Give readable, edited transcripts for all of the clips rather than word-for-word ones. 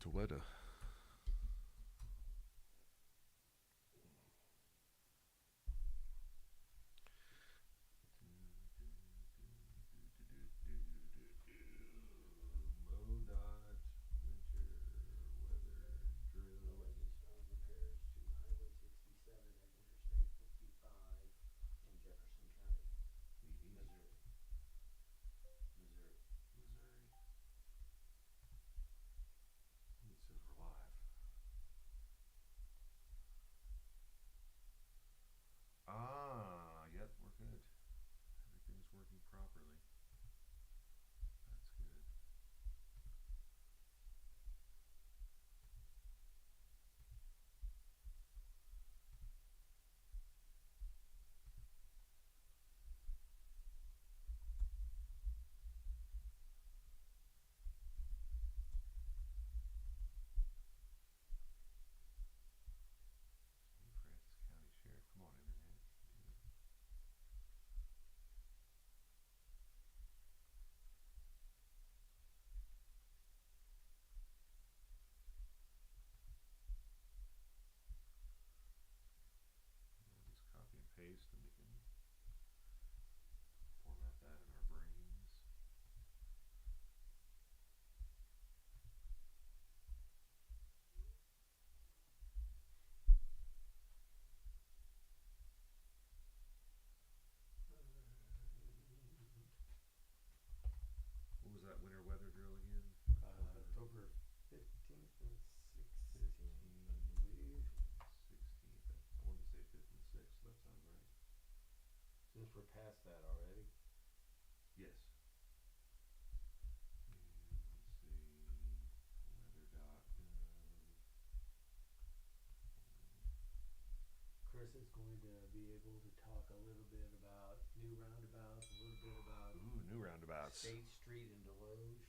the weather? MoDOT winter weather drill. Miscellaneous road repairs to Highway 67 and Interstate 55 in Jefferson County, Missouri. Missouri. It says we're live. Yep, we're good. Everything's working properly. That's good. St. Francis County Sheriff. Come on, Internet. Do it. We'll just copy and paste, and we can format that in our brains. What was that winter weather drill again? October 15th and 16th, I believe. 16th. I wanted to say 5th and 6th. That sounds right. Since we're past that already. Yes. And let's see. Weather.gov. Chris is going to be able to talk a little bit about new roundabouts, a little bit about Ooh, new roundabouts. State Street in Deloge.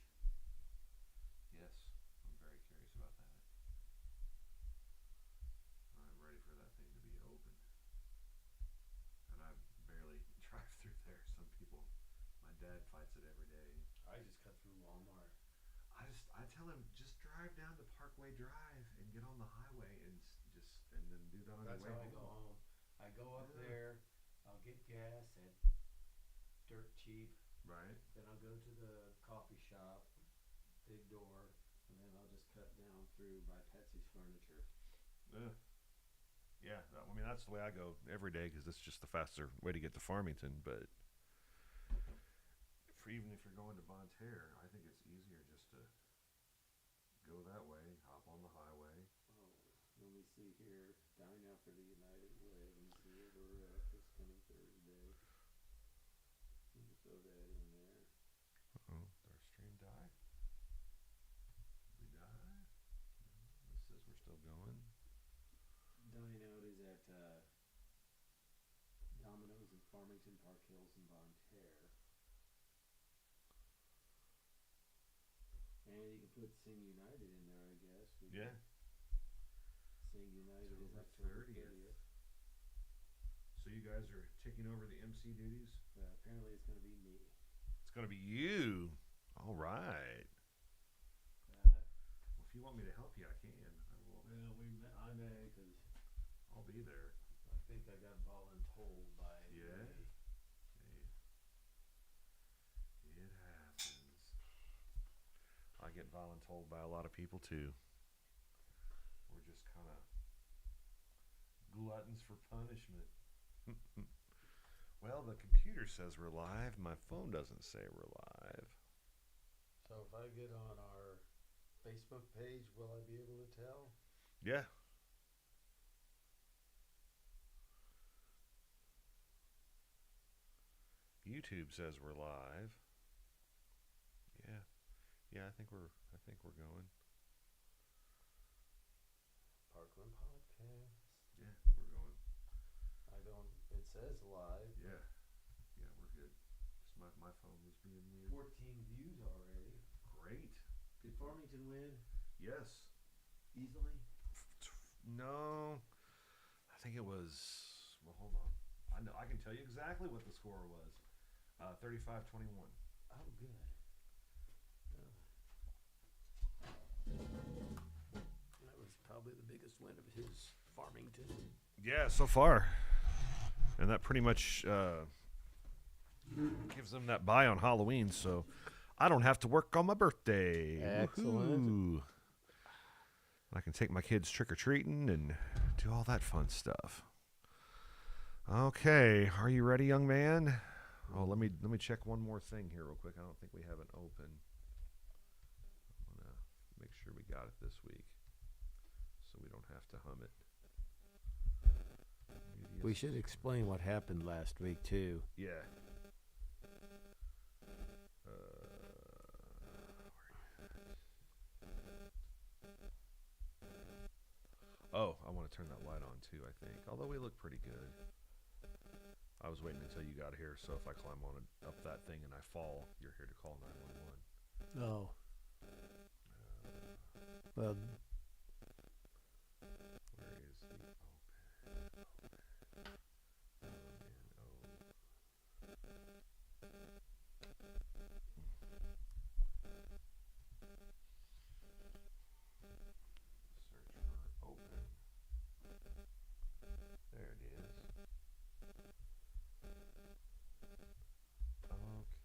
Yes, I'm very curious about that. I'm ready for that thing to be open. And I barely drive through there. Some people, my dad fights it every day. I just cut through Walmart. I tell him, just drive down to Parkway Drive and get on the highway and then do that on That's your way how I home. go home. I go up Yeah. there, I'll get gas at dirt cheap, Right. then I'll go to the coffee shop, big door, and then I'll just cut down through by Petsy's Furniture. Yeah, I mean that's the way I go every day because it's just the faster way to get to Farmington. But even if you're going to Bonne Terre, I think it's easier just to go that way, hop on the highway. Oh, let me see here. Dine out for the United Way. Let me see where we're at this coming Thursday. Let me throw that in there. Uh-oh, did our stream die? Did we die? No, it says we're still going. Dine out is at Domino's in Farmington, Park Hills, and Bonne Terre. And you can put Sing United in there, I guess. Yeah. Sing United is October October 30th. So you guys are taking over the MC duties? Apparently it's going to be me. It's going to be you. All right. Well, if you want me to help you, I can. I will. Well, I may, because I'll be there. I think I got voluntold by Yeah. me. Hey, it happens. I get voluntold by a lot of people too. We're just kind of gluttons for punishment. Well, the computer says we're live. My phone doesn't say we're live. So if I get on our Facebook page, will I be able to tell? Yeah. YouTube says we're live. Yeah. Yeah, I think we're going. Parkland Podcast. Yeah, we're going. It says live. Yeah. Yeah, we're good. Just my phone was being weird. 14 views already. Great. Did Farmington win Yes. easily? No. I think it was, well, hold on. I can tell you exactly what the score was. 35-21. Oh, good. went of his Farmington. Yeah, so far. And that pretty much gives them that buy on Halloween, so I don't have to work on my birthday. Excellent. Woohoo. I can take my kids trick-or-treating and do all that fun stuff. Okay, are you ready, young man? Oh, let me check one more thing here real quick. I don't think we have it open. I want to make sure we got it this week so we don't have to hum it. We should explain what happened last week, too. Yeah. Oh, I want to turn that light on too, I think. Although we look pretty good. I was waiting until you got here, so if I climb on up that thing and I fall, you're here to call 911. Oh. Well, where is the open? There it is.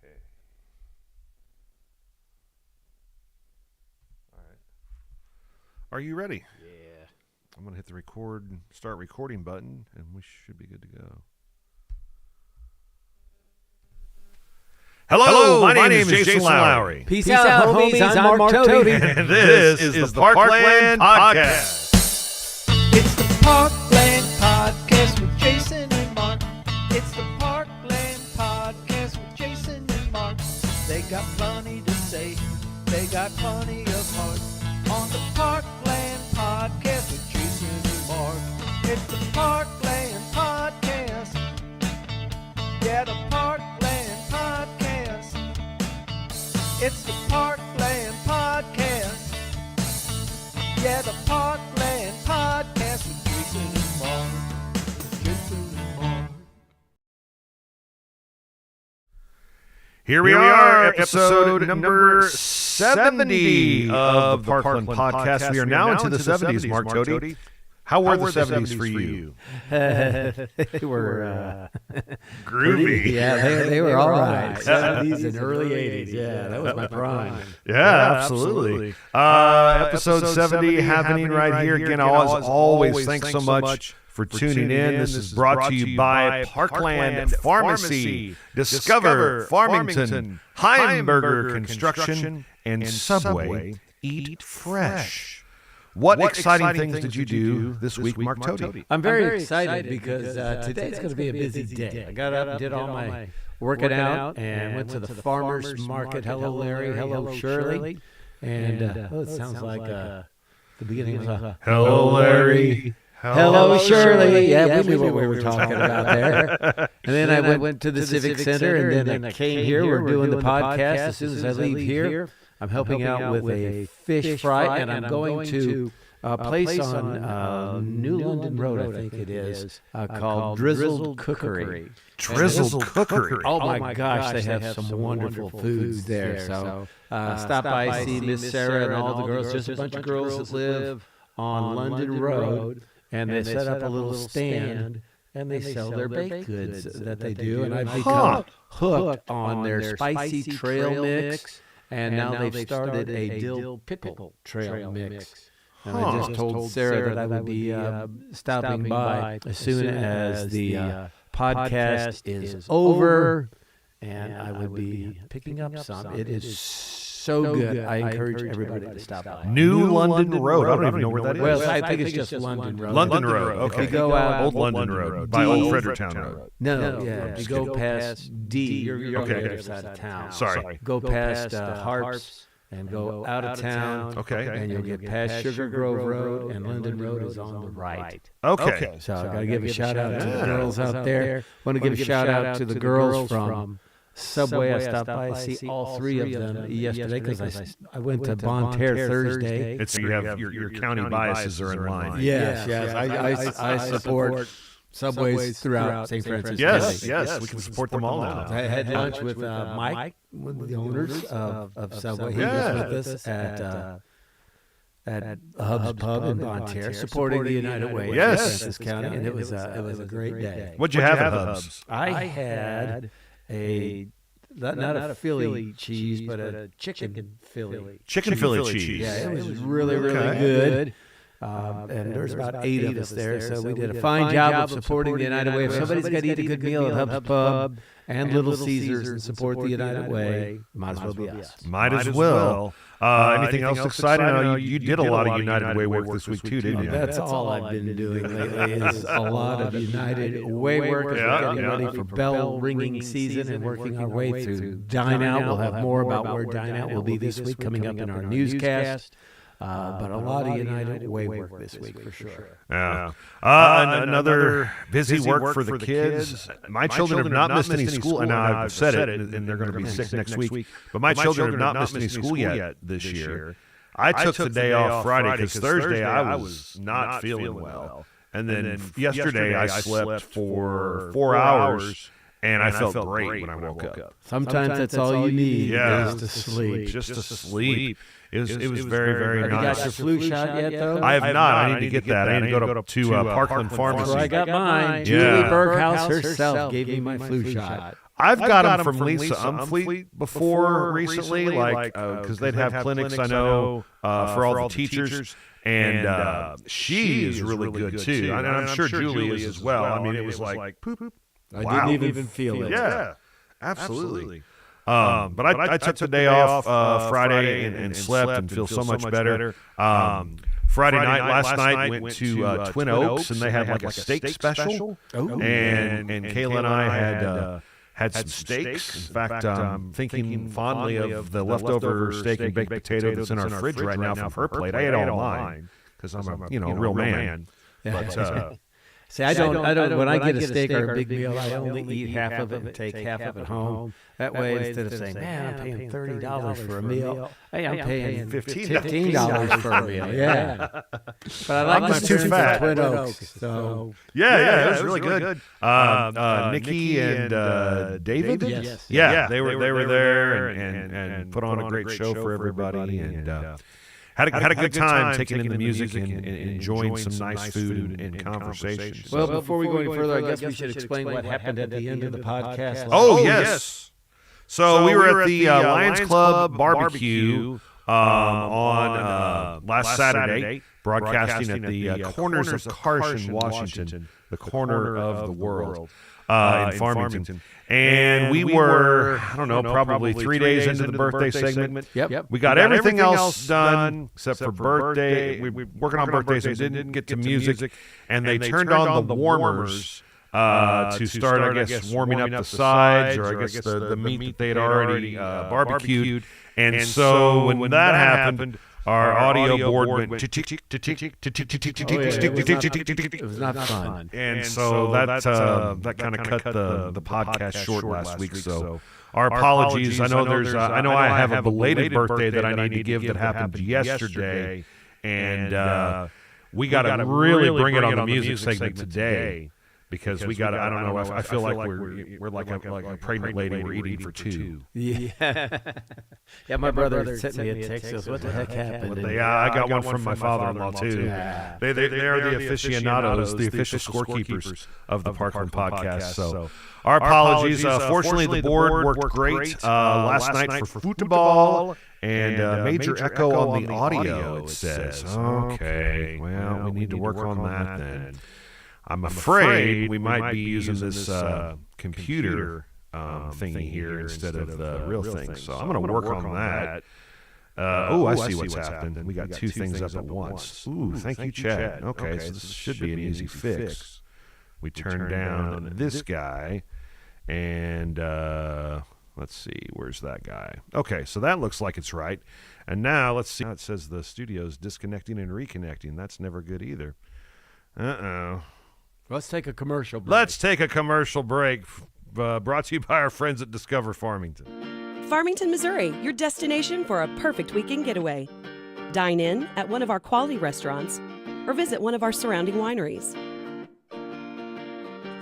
Okay. All right. Are you ready? yeah. I'm going to hit the start recording button, and we should be good to go. Hello, my name is Jason Lowry. Peace out, homies. I'm Mark Toby. And this is the Parkland Podcast. It's the Parkland Podcast with Jason and Mark. It's the Parkland Podcast with Jason and Mark. They got plenty to say. They got plenty of heart. On the Parkland Podcast with Jason and Mark. It's the Parkland Podcast. Yeah, the Parkland Podcast. It's the Parkland Podcast. Yeah, the Parkland Podcast with Jason and Mark. Jason and Mark. Here we are, episode number 70 of the Parkland Podcast. We are now into the 70s, Mark Toady. How were the 70s for you? They were Groovy. Yeah, they were all right. 70s and early 80s. Yeah, that was my prime. Yeah, absolutely. Episode 70 happening right here. Again, as always, thanks so much for tuning in. This is brought to you by Parkland Pharmacy, Discover Farmington, Heimberger Construction, and Subway Eat Fresh. What exciting things did you do this week, Mark Toady? I'm very excited because today's going to be a busy day. I got up and did all my working out and went to the farmer's market. Hello, Larry. Hello, Shirley. And it sounds like the beginning of a Hello, Larry. Hello, Shirley. Yeah, we knew what we were talking about there. And then I went to the Civic Center, and then I came here. We're doing the podcast. As soon as I leave here, I'm helping out with a fish fry, and I'm going to a place on New London Road, I think it is, called Drizzled Cookery. Drizzled Cookery. Oh, my gosh, they have some wonderful foods there. So stop by, see Miss Sarah and all the girls, just a bunch of girls that live on London Road. And they set up a little stand, and they sell their baked goods that they do. And I've become hooked on their spicy trail mix, and now they've started a dill pickle trail mix. And I just told Sarah that I would be stopping by as soon as the podcast is over, and I would be picking up some. It is so good. I encourage everybody to stop by. New London Road. I don't even know where that is. Well, I think it's just London Road. London Road. Okay. You go out Old London Road by Old Fredericktown Road. No, yeah. You go past D. You're on the Okay. other side of town. Sorry. Go past Harps and go out of town. Okay. And you'll get past Sugar Grove Road, and London Road is on the right. Okay. So I got to give a shout out to the girls out there. Want to give a shout out to the girls from Subway. I stopped by to see all three of them yesterday because I went to Bon Terre Thursday. It's you have your county biases are in line. Yes. I support Subways throughout St. Francis County. Yes, we can support them all now. I had lunch with Mike, one of the owners of Subway. He was with us at at Hub's Pub in Bonne Terre, supporting the United Way in Francis County, and it was a great day. What'd you have at Hub's? I had not a Philly cheese, but a chicken Philly. Chicken Philly cheese. Yeah, it was really good. And there's about 8 of us there, so we did a fine job of supporting the United Way. If somebody's got to eat a good meal at Hub's Pub and Little Caesars and support the United Way, might as well be us. Might as well. Anything else exciting? I know you did a lot of United Way work this week too, didn't you? That's all I've been doing lately is a lot of United Way work. We're getting ready for bell ringing season and working our way through Dine Out. We'll have more about where Dine Out will be this week coming up in our newscast. But a lot of United Way work this week for sure. Yeah. Another busy work for the kids. My children have not missed any school, and I've said it, and they're going to be sick next week. But my children have not missed any school yet this year. I took the day off Friday because Thursday I was not feeling well. And then yesterday I slept for 4 hours. And I felt great when I woke up. Sometimes that's all you need is to sleep. Just to sleep. It was very, very nice. Have you got your flu shot yet, though? I have not. I need to get that. I need to go to Parkland Pharmacy. I got mine. Julie Berghaus herself gave me my flu shot. I've got them from Lisa Umfleet before recently, like because they'd have clinics, I know, for all the teachers. And she is really good, too. And I'm sure Julie is as well. I mean, it was like, poop, poop. I didn't even feel it. Yeah, absolutely. But I took the day off Friday and slept and feel so much better. Friday night, last night, went to Twin Oaks, and they had like a steak special. And Kayla and I had some steaks. In fact, thinking fondly of the leftover steak and baked potato that's in our fridge right now from her plate. I ate all mine because I'm a real man. But see, I don't. When I get a steak or a big meal, I only eat half of it and take half of it home. That way, instead of saying, "Man, I'm paying $30 for a meal," hey, I'm paying $15 for a meal. Yeah, but I like my too fat. Twin Oaks. So yeah, it was really good. Nikki and David. Yes. Yeah, they were there and put on a great show for everybody and. Had a good time taking in the music and enjoying some nice food and conversations. Well, before we go any further, I guess we should explain what happened at the end of the podcast. Oh, yes. So we were at the Lions Club barbecue on last Saturday, broadcasting at the corners of Carson, Washington, the corner of the world in Farmington. And we were, I don't know, probably 3 days into the birthday segment. Yep. We got everything else done except for birthday. We were working on birthdays and didn't get to music. And they turned on the warmers to start, I guess, warming up the sides or I guess the meat that they had already barbecued. And so when that happened, our audio board went it was not fun. And so that kind of cut the podcast short last week. So our apologies. I know I have a belated birthday that I need to give that happened yesterday, and we got to really bring it on the music segment today. Because we got, I don't know, I feel like we're like a pregnant lady. We're eating for two. Yeah. Yeah, my brother sent me a text. Says, what the heck happened? I got one from my father-in-law, too. Yeah. They are the aficionados, the official scorekeepers of the Parkland podcast. So our apologies. Fortunately, the board worked great last night for football. And major echo on the audio, it says. Okay, well, we need to work on that then. I'm afraid we might be using this computer thingy here instead of the real thing. So I'm going to work on that. I see what's happened. We got two things up at once. Ooh, thank you, Chad. Okay, so this should be an easy fix. We turn down this guy, and let's see, where's that guy? Okay, so that looks like it's right. And now let's see. It says the studio's disconnecting and reconnecting. That's never good either. Uh-oh. Let's take a commercial break. Let's take a commercial break. Brought to you by our friends at Discover Farmington. Farmington, Missouri, your destination for a perfect weekend getaway. Dine in at one of our quality restaurants or visit one of our surrounding wineries.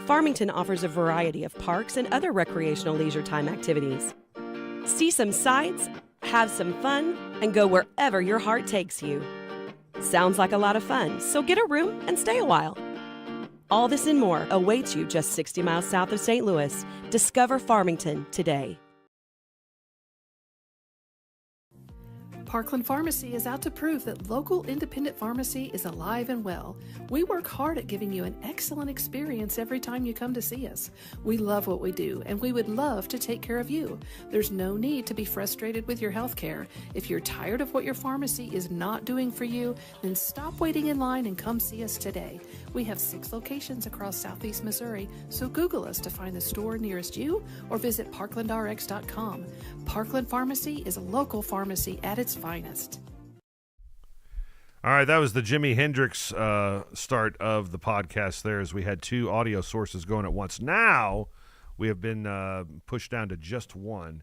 Farmington offers a variety of parks and other recreational leisure time activities. See some sights, have some fun, and go wherever your heart takes you. Sounds like a lot of fun, so get a room and stay a while. All this and more awaits you just 60 miles south of St. Louis. Discover Farmington today. Parkland Pharmacy is out to prove that local independent pharmacy is alive and well. We work hard at giving you an excellent experience every time you come to see us. We love what we do, and we would love to take care of you. There's no need to be frustrated with your health care. If you're tired of what your pharmacy is not doing for you, then stop waiting in line and come see us today. We have 6 locations across Southeast Missouri, so Google us to find the store nearest you or visit parklandrx.com. Parkland Pharmacy is a local pharmacy at its finest. All right, that was the Jimi Hendrix start of the podcast there, as we had 2 audio sources going at once. Now we have been pushed down to just one.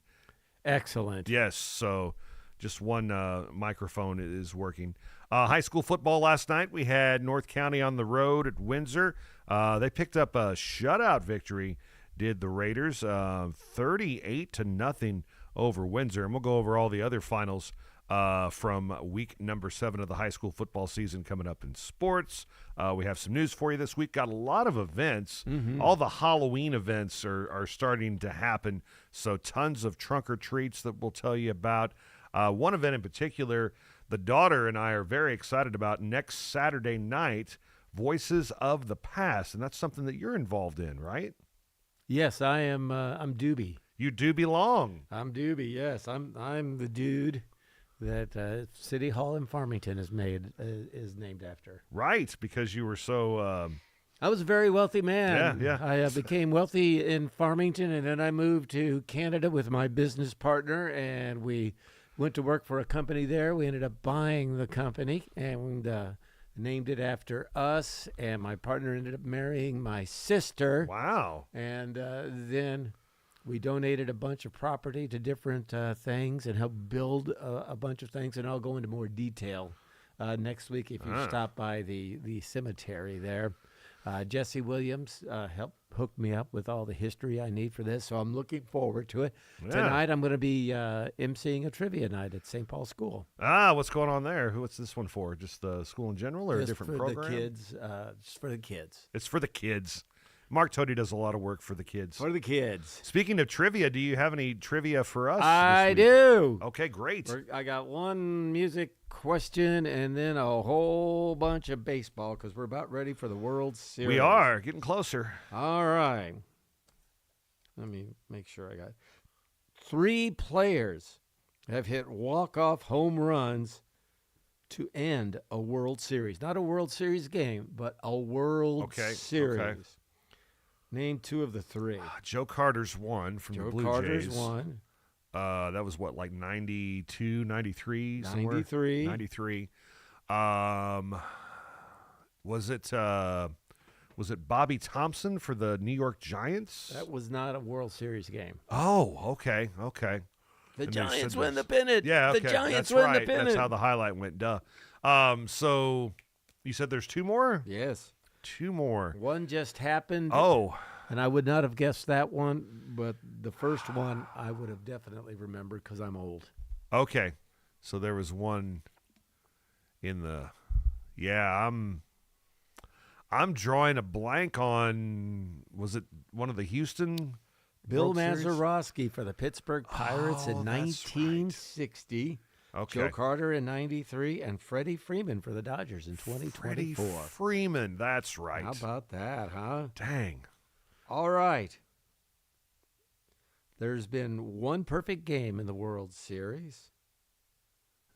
Excellent. Yes, so just one microphone is working. High school football last night, we had North County on the road at Windsor. They picked up a shutout victory, did the Raiders, 38-0 over Windsor. And we'll go over all the other finals from week number 7 of the high school football season coming up in sports. We have some news for you this week. Got a lot of events. All the Halloween events are starting to happen, so tons of trunk or treats that we'll tell you about. One event in particular, the daughter and I are very excited about next Saturday night, Voices of the Past, and that's something that you're involved in, right? Yes, I am. I'm Doobie. You do belong. I'm Doobie. Yes, I'm the dude that City Hall in Farmington is named after. Right, because you were so. I was a very wealthy man. Yeah. I became wealthy in Farmington, and then I moved to Canada with my business partner, and we went to work for a company there. We ended up buying the company and named it after us, and my partner ended up marrying my sister. Wow. And then we donated a bunch of property to different things and helped build a bunch of things, and I'll go into more detail next week if you stop by the cemetery there. Jesse Williams helped hook me up with all the history I need for this, so I'm looking forward to it. Yeah. Tonight I'm going to be emceeing a trivia night at St. Paul School. What's going on there? What's this one for? Just the school in general, or Just a different for program? The kids, just for the kids. It's for the kids. Mark Toady does a lot of work for the kids. For the kids. Speaking of trivia, do you have any trivia for us? I this week? do. Okay, great. I got one music question and then a whole bunch of baseball because we're about ready for the World Series. We are getting closer. All right. Let me make sure I got 3 players have hit walk-off home runs to end a World Series. Not a World Series game, but a World Series. Okay. Name 2 of the 3. Joe Carter's one from the Blue Carter's Jays. one. That was what, like 92, 93? 93. 93. Was it Bobby Thompson for the New York Giants? That was not a World Series game. Oh, okay. The And Giants said win the this- pennant. Yeah, okay. The Giants That's win right. the pennant. That's how the highlight went. Duh. So you said there's 2 more? Yes. 2 more. One just happened. Oh. And I would not have guessed that one, but the first one I would have definitely remembered because I'm old. Okay. So there was one in the I'm drawing a blank on, was it one of the Houston Bill World Series? Mazeroski for the Pittsburgh Pirates in that's 1960. Okay. Joe Carter in 93 and Freddie Freeman for the Dodgers in Freddie 2024. Freeman, that's right. How about that, huh? Dang. All right. There's been one perfect game in the World Series.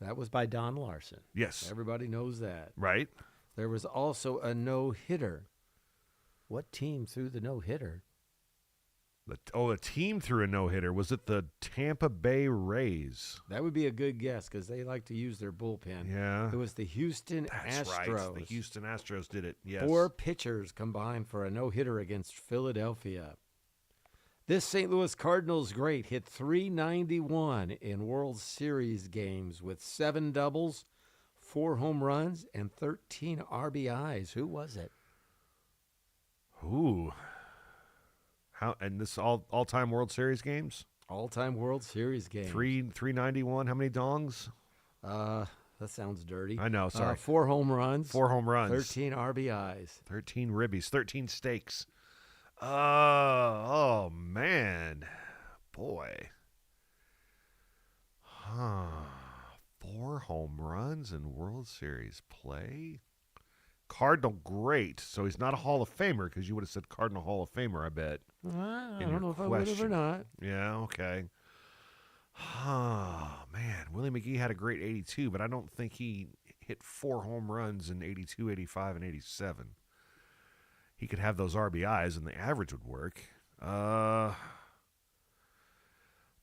That was by Don Larson. Yes. Everybody knows that. Right. There was also a no-hitter. What team threw the no-hitter? A team threw a no-hitter. Was it the Tampa Bay Rays? That would be a good guess because they like to use their bullpen. Yeah. It was the Houston That's Astros. right. The Houston Astros did it. Yes. 4 pitchers combined for a no-hitter against Philadelphia. This St. Louis Cardinals great hit .391 in World Series games with 7 doubles, 4 home runs, and 13 RBIs. Who was it? Ooh. And this all-time World Series games? All-time World Series games. 391. How many dongs? That that sounds dirty. I know, sorry. 4 home runs. 4 home runs. 13 RBIs. 13 ribbies. 13 steaks. Oh, man. Boy. 4 home runs in World Series play. Cardinal great. So he's not a Hall of Famer because you would have said Cardinal Hall of Famer, I bet. I don't know if I would have or not. Yeah, okay. Oh, man. Willie McGee had a great 82, but I don't think he hit 4 home runs in 82, 85, and 87. He could have those RBIs, and the average would work.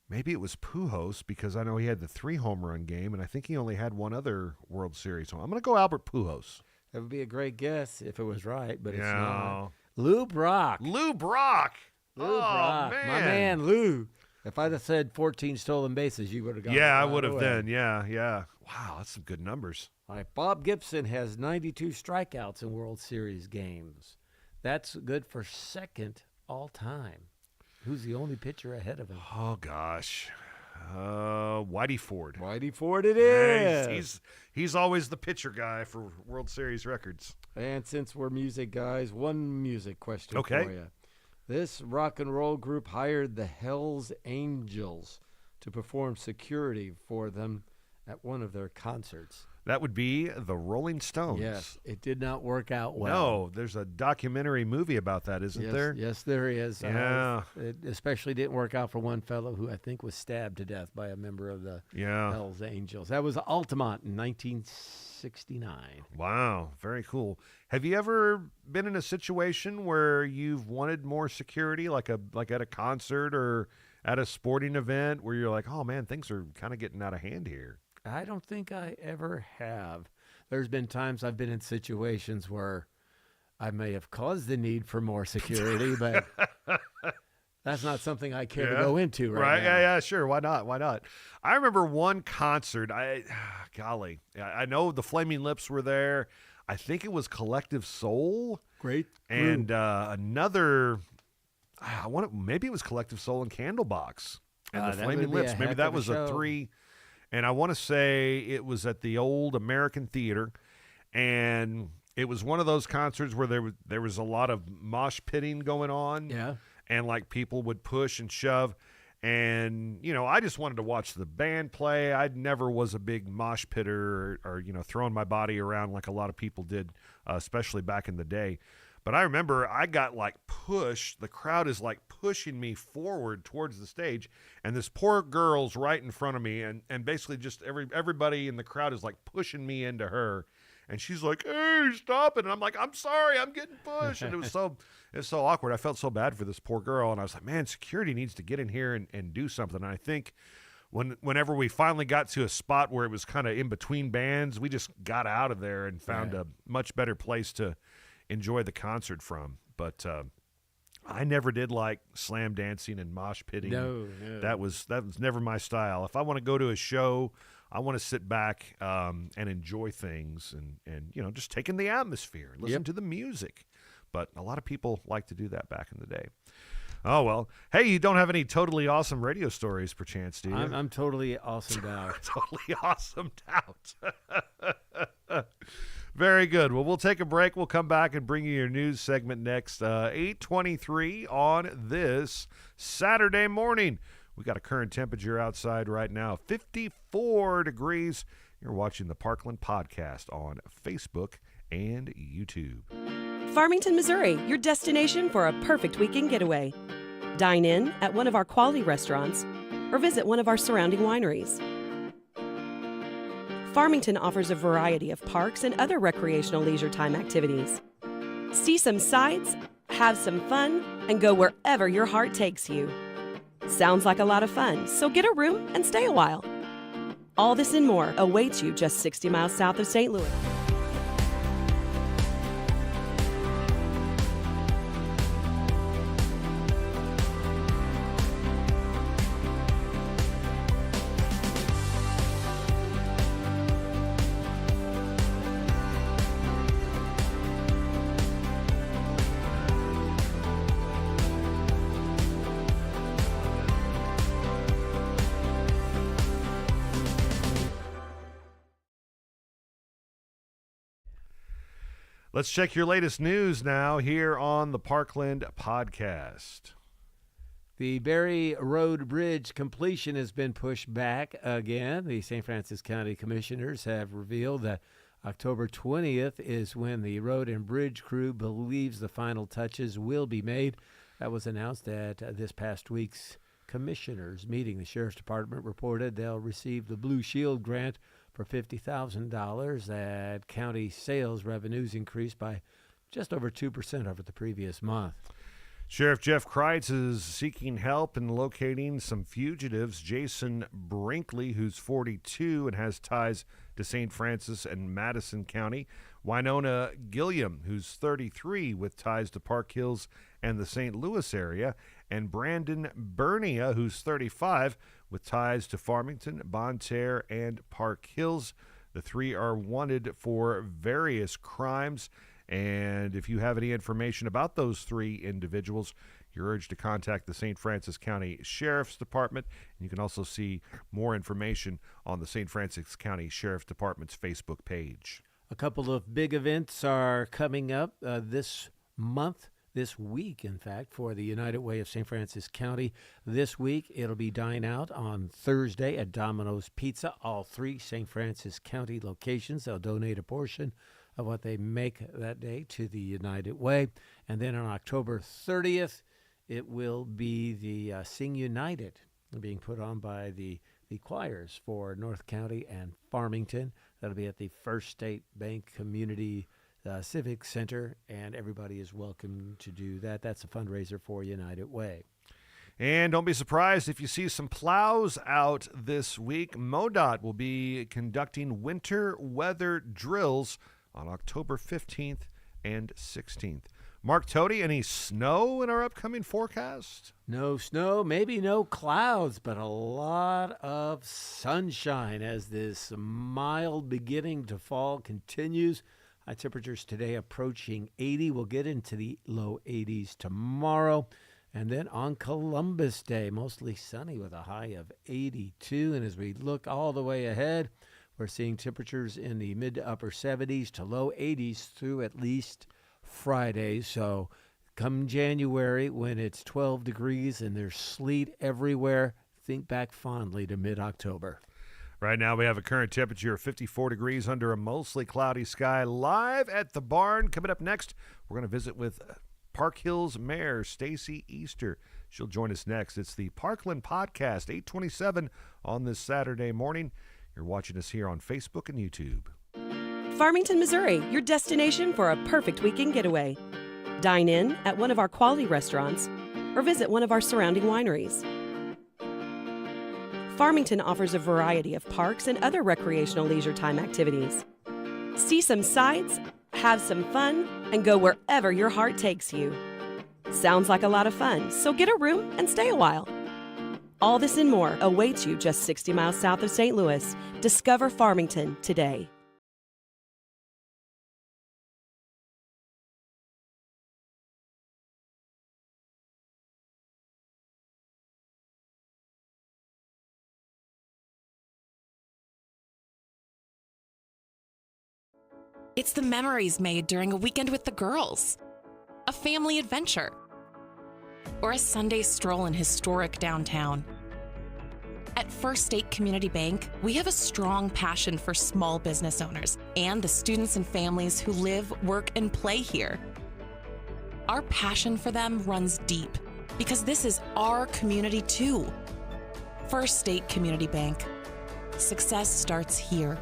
Maybe it was Pujols because I know he had the 3 home run game, and I think he only had one other World Series home. I'm going to go Albert Pujols. That would be a great guess if it was right, but it's Yeah. not. Lou Brock. Lou Brock. Lou Brock. Man. My man, Lou. If I'd have said 14 stolen bases, you would have got it. Yeah, I right would have away. then. Yeah. Wow, that's some good numbers. All right, Bob Gibson has 92 strikeouts in World Series games. That's good for second all time. Who's the only pitcher ahead of him? Oh, gosh. Whitey Ford. Whitey Ford it Yeah, is. he's always the pitcher guy for World Series records. And since we're music guys, one music question Okay. for you. This rock and roll group hired the Hells Angels to perform security for them at one of their concerts. That would be the Rolling Stones. Yes, it did not work out well. No, there's a documentary movie about that, isn't there? Yes, there is. Yeah. It especially didn't work out for one fellow who I think was stabbed to death by a member of the Yeah. Hells Angels. That was Altamont in 1969. Wow, very cool. Have you ever been in a situation where you've wanted more security, like at a concert or at a sporting event, where you're like, oh man, things are kind of getting out of hand here? I don't think I ever have. There's been times I've been in situations where I may have caused the need for more security, but that's not something I care to go into right now. Yeah, sure. Why not? I remember one concert. Golly, I know the Flaming Lips were there. I think it was Collective Soul. Great. And another, maybe it was Collective Soul and Candlebox. And the that Flaming would be a Lips. Maybe heck that of a was a show. 3. And I want to say it was at the old American Theater. And it was one of those concerts where there was a lot of mosh pitting going on. Yeah. And like people would push and shove. And, I just wanted to watch the band play. I never was a big mosh pitter or throwing my body around like a lot of people did, especially back in the day. But I remember I got like pushed. The crowd is like pushing me forward towards the stage. And this poor girl's right in front of me. And basically just everybody in the crowd is like pushing me into her. And she's like, hey, stop it. And I'm like, I'm sorry, I'm getting pushed. And it was so awkward. I felt so bad for this poor girl. And I was like, man, security needs to get in here and do something. And I think whenever we finally got to a spot where it was kind of in between bands, we just got out of there and found a much better place to enjoy the concert from. But I never did like slam dancing and mosh pitting. No. That was never my style. If I want to go to a show, I want to sit back and enjoy things and just take in the atmosphere, listen to the music. But a lot of people like to do that back in the day. Oh, well. Hey, you don't have any totally awesome radio stories, perchance, do you? I'm totally awesomed out. Totally awesome out. Very good. Well, we'll take a break. We'll come back and bring you your news segment next. 8:23 on this Saturday morning. We got a current temperature outside right now, 54 degrees. You're watching the Parkland Podcast on Facebook and YouTube. Farmington, Missouri, your destination for a perfect weekend getaway. Dine in at one of our quality restaurants or visit one of our surrounding wineries. Farmington offers a variety of parks and other recreational leisure time activities. See some sights, have some fun, and go wherever your heart takes you. Sounds like a lot of fun, so get a room and stay a while. All this and more awaits you just 60 miles south of St. Louis. Let's check your latest news now here on the Parkland Podcast. The Berry Road Bridge completion has been pushed back again. The St. Francis County Commissioners have revealed that October 20th is when the road and bridge crew believes the final touches will be made. That was announced at this past week's commissioners meeting. The Sheriff's Department reported they'll receive the Blue Shield grant for $50,000. That county sales revenues increased by just over 2% over the previous month. Sheriff Jeff Kreitz is seeking help in locating some fugitives. Jason Brinkley, who's 42 and has ties to St. Francis and Madison County. Winona Gilliam, who's 33 with ties to Park Hills and the St. Louis area. And Brandon Bernia, who's 35 with ties to Farmington, Bonne Terre, and Park Hills. The three are wanted for various crimes. And if you have any information about those three individuals, you're urged to contact the St. Francis County Sheriff's Department. And you can also see more information on the St. Francis County Sheriff's Department's Facebook page. A couple of big events are coming up this month, this week, in fact, for the United Way of St. Francis County. This week, it'll be Dine Out on Thursday at Domino's Pizza. All three St. Francis County locations. They'll donate a portion of what they make that day to the United Way. And then on October 30th, it will be the Sing United being put on by the choirs for North County and Farmington. That'll be at the First State Bank Community Civic Center, and everybody is welcome to do that. That's a fundraiser for United Way. And don't be surprised if you see some plows out this week. MoDOT will be conducting winter weather drills on October 15th and 16th. Mark Tody, any snow in our upcoming forecast? No snow, maybe no clouds, but a lot of sunshine as this mild beginning to fall continues. High temperatures today approaching 80. We'll get into the low 80s tomorrow. And then on Columbus Day, mostly sunny with a high of 82. And as we look all the way ahead, we're seeing temperatures in the mid to upper 70s to low 80s through at least Friday. So come January, when it's 12 degrees and there's sleet everywhere, think back fondly to mid-October. Right now we have a current temperature of 54 degrees under a mostly cloudy sky. Live at the barn. Coming up next, we're going to visit with Park Hills Mayor Stacey Easter. She'll join us next. It's the Parkland Podcast, 8:27 on this Saturday morning. You're watching us here on Facebook and YouTube. Farmington, Missouri, your destination for a perfect weekend getaway. Dine in at one of our quality restaurants or visit one of our surrounding wineries. Farmington offers a variety of parks and other recreational leisure time activities. See some sights, have some fun, and go wherever your heart takes you. Sounds like a lot of fun, so get a room and stay a while. All this and more awaits you just 60 miles south of St. Louis. Discover Farmington today. It's the memories made during a weekend with the girls, a family adventure, or a Sunday stroll in historic downtown. At First State Community Bank, we have a strong passion for small business owners and the students and families who live, work, and play here. Our passion for them runs deep because this is our community too. First State Community Bank. Success starts here.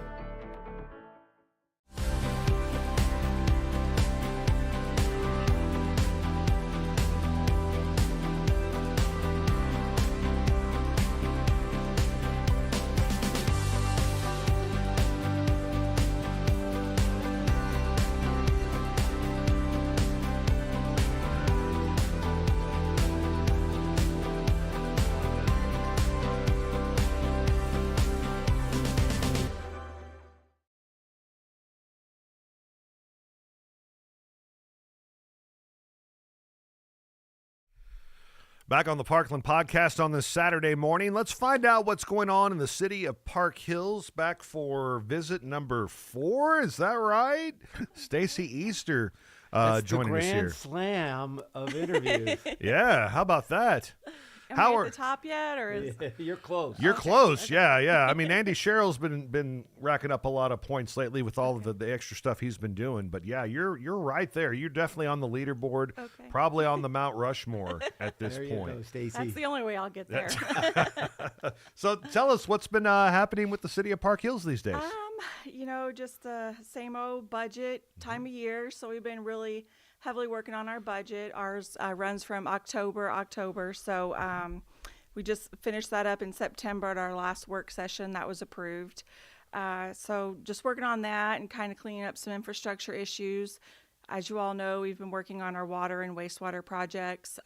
Back on the Parkland podcast on this Saturday morning, let's find out what's going on in the city of Park Hills. Back for visit number 4, is that right? Stacey Easter joining us here. Grand slam of interviews. Yeah, how about that? Am I at the top yet, or is You're close. You're close, yeah. I mean, Andy Sherrill's been racking up a lot of points lately with all of the extra stuff he's been doing. But yeah, you're right there. You're definitely on the leaderboard, probably on the Mount Rushmore at this There point. you go, Stacey. that's the only way I'll get there? So tell us what's been happening with the city of Park Hills these days. Just the same old budget time of year. So we've been really heavily working on our budget. Ours runs from October. So we just finished that up in September at our last work session. That was approved. So just working on that and kind of cleaning up some infrastructure issues. As you all know, we've been working on our water and wastewater projects,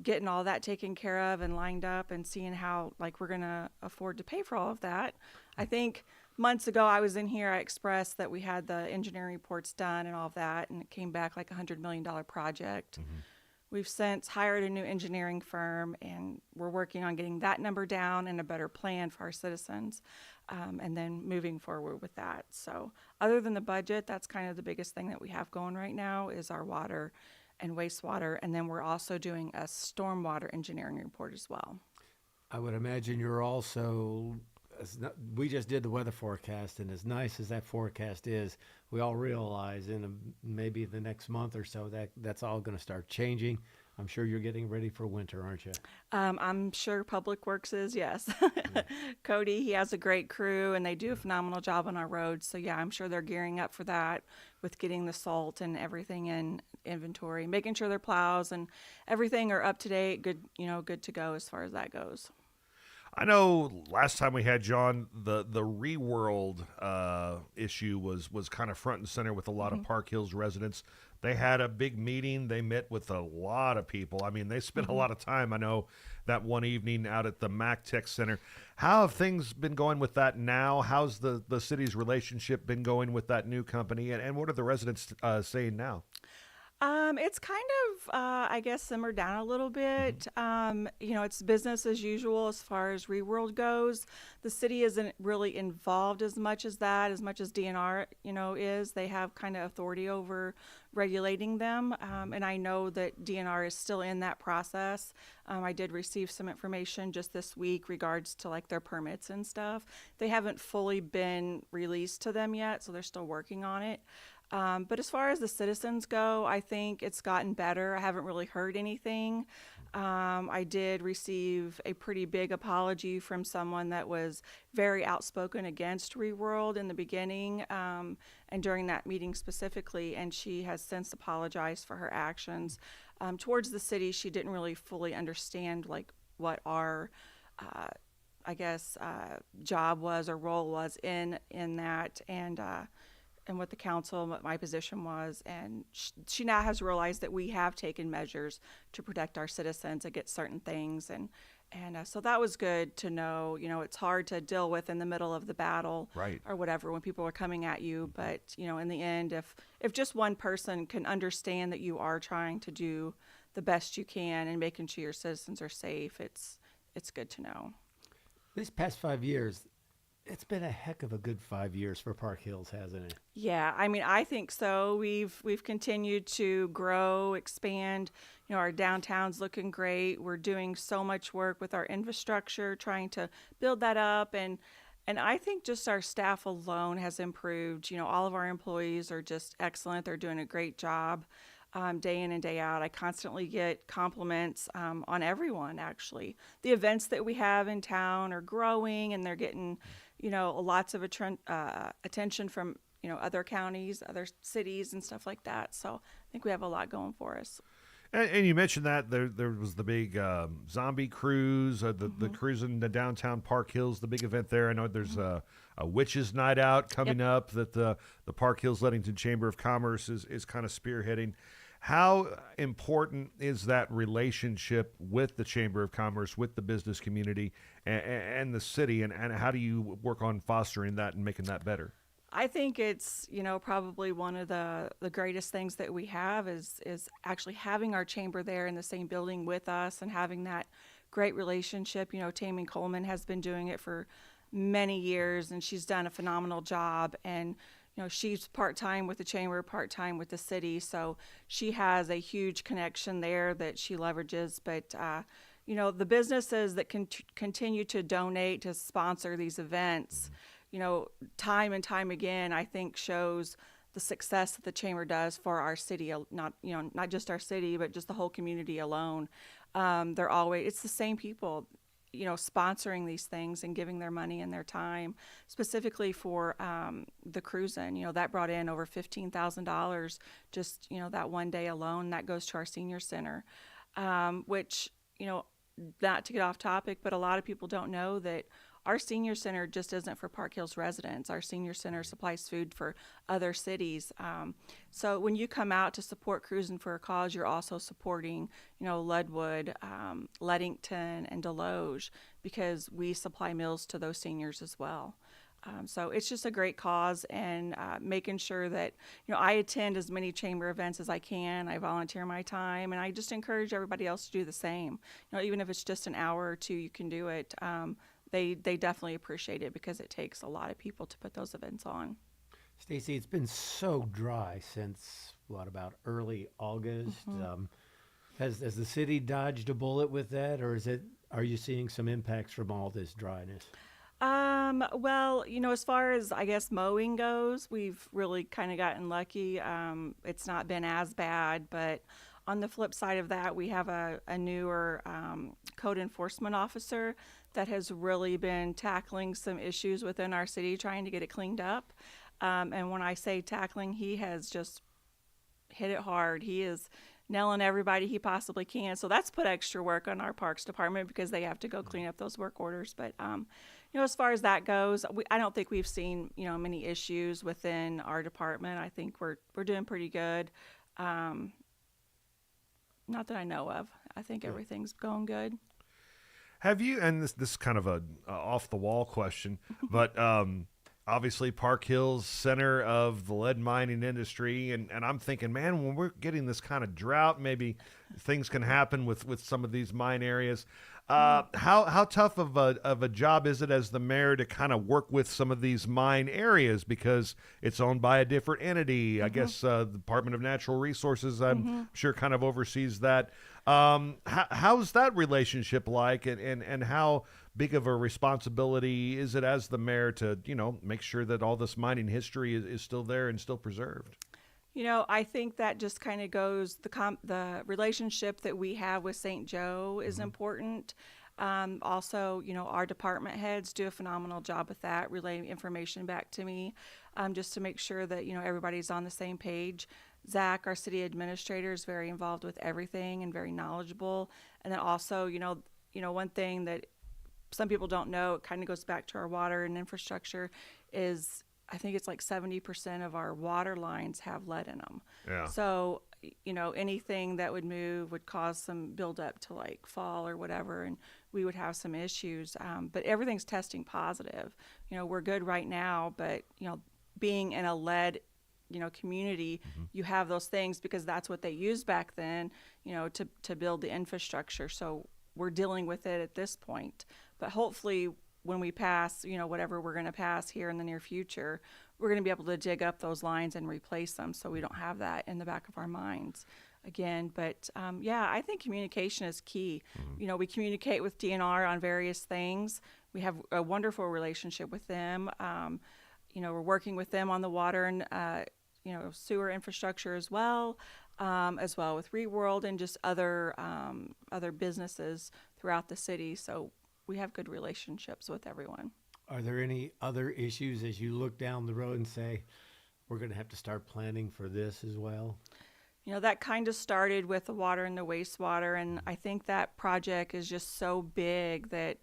getting all that taken care of and lined up and seeing how we're going to afford to pay for all of that. I think months ago I was in here, I expressed that we had the engineering reports done and all of that, and it came back like $100 million project. Mm-hmm. We've since hired a new engineering firm, and we're working on getting that number down and a better plan for our citizens, and then moving forward with that. So other than the budget, that's kind of the biggest thing that we have going right now is our water and wastewater, and then we're also doing a stormwater engineering report as well. I would imagine you're also, we just did the weather forecast, and as nice as that forecast is, we all realize in maybe the next month or so that's all going to start changing. I'm sure you're getting ready for winter, aren't you? I'm sure Public Works is, yes. Cody, he has a great crew, and they do a phenomenal job on our roads. So, yeah, I'm sure they're gearing up for that with getting the salt and everything in inventory, making sure their plows and everything are up to date, good to go as far as that goes. I know last time we had John, the ReWorld issue was kind of front and center with a lot of Park Hills residents. They had a big meeting. They met with a lot of people. I mean, they spent a lot of time, I know, that one evening out at the Mac Tech Center. How have things been going with that now? How's the city's relationship been going with that new company? And what are the residents saying now? It's kind of, I guess, simmered down a little bit. It's business as usual as far as ReWorld goes. The city isn't really involved as much as DNR, is. They have kind of authority over regulating them. And I know that DNR is still in that process. I did receive some information just this week regards to their permits and stuff. They haven't fully been released to them yet, so they're still working on it. But as far as the citizens go, I think it's gotten better. I haven't really heard anything. I did receive a pretty big apology from someone that was very outspoken against ReWorld in the beginning, and during that meeting specifically, and she has since apologized for her actions. Towards the city, she didn't really fully understand what our job was or role was in that, and what the council, what my position was. And she now has realized that we have taken measures to protect our citizens against certain things. And so that was good to know. It's hard to deal with in the middle of the battle, right, or whatever, when people are coming at you. But, in the end, if just one person can understand that you are trying to do the best you can and making sure your citizens are safe, it's good to know. These past 5 years, it's been a heck of a good 5 years for Park Hills, hasn't it? Yeah, I think so. We've continued to grow, expand. Our downtown's looking great. We're doing so much work with our infrastructure, trying to build that up, and I think just our staff alone has improved. All of our employees are just excellent. They're doing a great job. Day in and day out. I constantly get compliments on everyone, actually. The events that we have in town are growing, and they're getting, lots of attention from, other counties, other cities, and stuff like that. So I think we have a lot going for us. And you mentioned that there was the big zombie cruise, the cruise in the downtown Park Hills, the big event there. I know there's a witches' night out coming up that the Park Hills Leadington Chamber of Commerce is kind of spearheading. How important is that relationship with the Chamber of Commerce, with the business community, and the city, and how do you work on fostering that and making that better? I think it's, probably one of the greatest things that we have is actually having our chamber there in the same building with us and having that great relationship. Tammy Coleman has been doing it for many years, and she's done a phenomenal job. And, she's part-time with the chamber, part-time with the city. So she has a huge connection there that she leverages. But, the businesses that continue to donate, to sponsor these events, time and time again, I think shows the success that the chamber does for our city, not just our city, but just the whole community alone. It's the same people, sponsoring these things and giving their money and their time, specifically for the cruising. That brought in over $15,000 just, that one day alone. That goes to our senior center, which, not to get off topic, but a lot of people don't know that our senior center just isn't for Park Hills residents. Our senior center supplies food for other cities. So when you come out to support Cruising for a Cause, you're also supporting, Ludwood, Leadington, and Deloge, because we supply meals to those seniors as well. So it's just a great cause, and making sure that, I attend as many chamber events as I can. I volunteer my time, and I just encourage everybody else to do the same. Even if it's just an hour or two, you can do it. They definitely appreciate it, because it takes a lot of people to put those events on. Stacey, it's been so dry since about early August. Mm-hmm. Has the city dodged a bullet with that, or are you seeing some impacts from all this dryness? Well, as far as, I guess, mowing goes, we've really kind of gotten lucky. It's not been as bad, but on the flip side of that, we have a newer code enforcement officer that has really been tackling some issues within our city, trying to get it cleaned up. And when I say tackling, he has just hit it hard. He is nailing everybody he possibly can. So that's put extra work on our parks department, because they have to go clean up those work orders. But, as far as that goes, I don't think we've seen, many issues within our department. I think we're doing pretty good. Not that I know of. I think everything's going good. Have you, and this is kind of a off the wall question, but obviously Park Hills, center of the lead mining industry, and I'm thinking, man, when we're getting this kind of drought, maybe things can happen with some of these mine areas. How tough of a job is it as the mayor to kind of work with some of these mine areas, because it's owned by a different entity? I guess the Department of Natural Resources, I'm sure, kind of oversees that. How's that relationship like, and how big of a responsibility is it as the mayor to, make sure that all this mining history is still there and still preserved? I think that just kind of goes, the relationship that we have with St. Joe is important. Also, our department heads do a phenomenal job with that, relaying information back to me, just to make sure that, everybody's on the same page. Zach, our city administrator, is very involved with everything and very knowledgeable. And then also, one thing that some people don't know, it kind of goes back to our water and infrastructure, is I think it's like 70% of our water lines have lead in them. Yeah. So, anything that would move would cause some buildup to like fall or whatever, and we would have some issues. But everything's testing positive. We're good right now, but, being in a lead, community, you have those things because that's what they used back then, to build the infrastructure. So we're dealing with it at this point. But hopefully, when we pass, whatever we're going to pass here in the near future, we're going to be able to dig up those lines and replace them, so we don't have that in the back of our minds again. But I think communication is key. We communicate with DNR on various things. We have a wonderful relationship with them. We're working with them on the water and sewer infrastructure as well with ReWorld and just other businesses throughout the city. So we have good relationships with everyone. Are there any other issues as you look down the road and say, we're going to have to start planning for this as well? That kind of started with the water and the wastewater, and I think that project is just so big that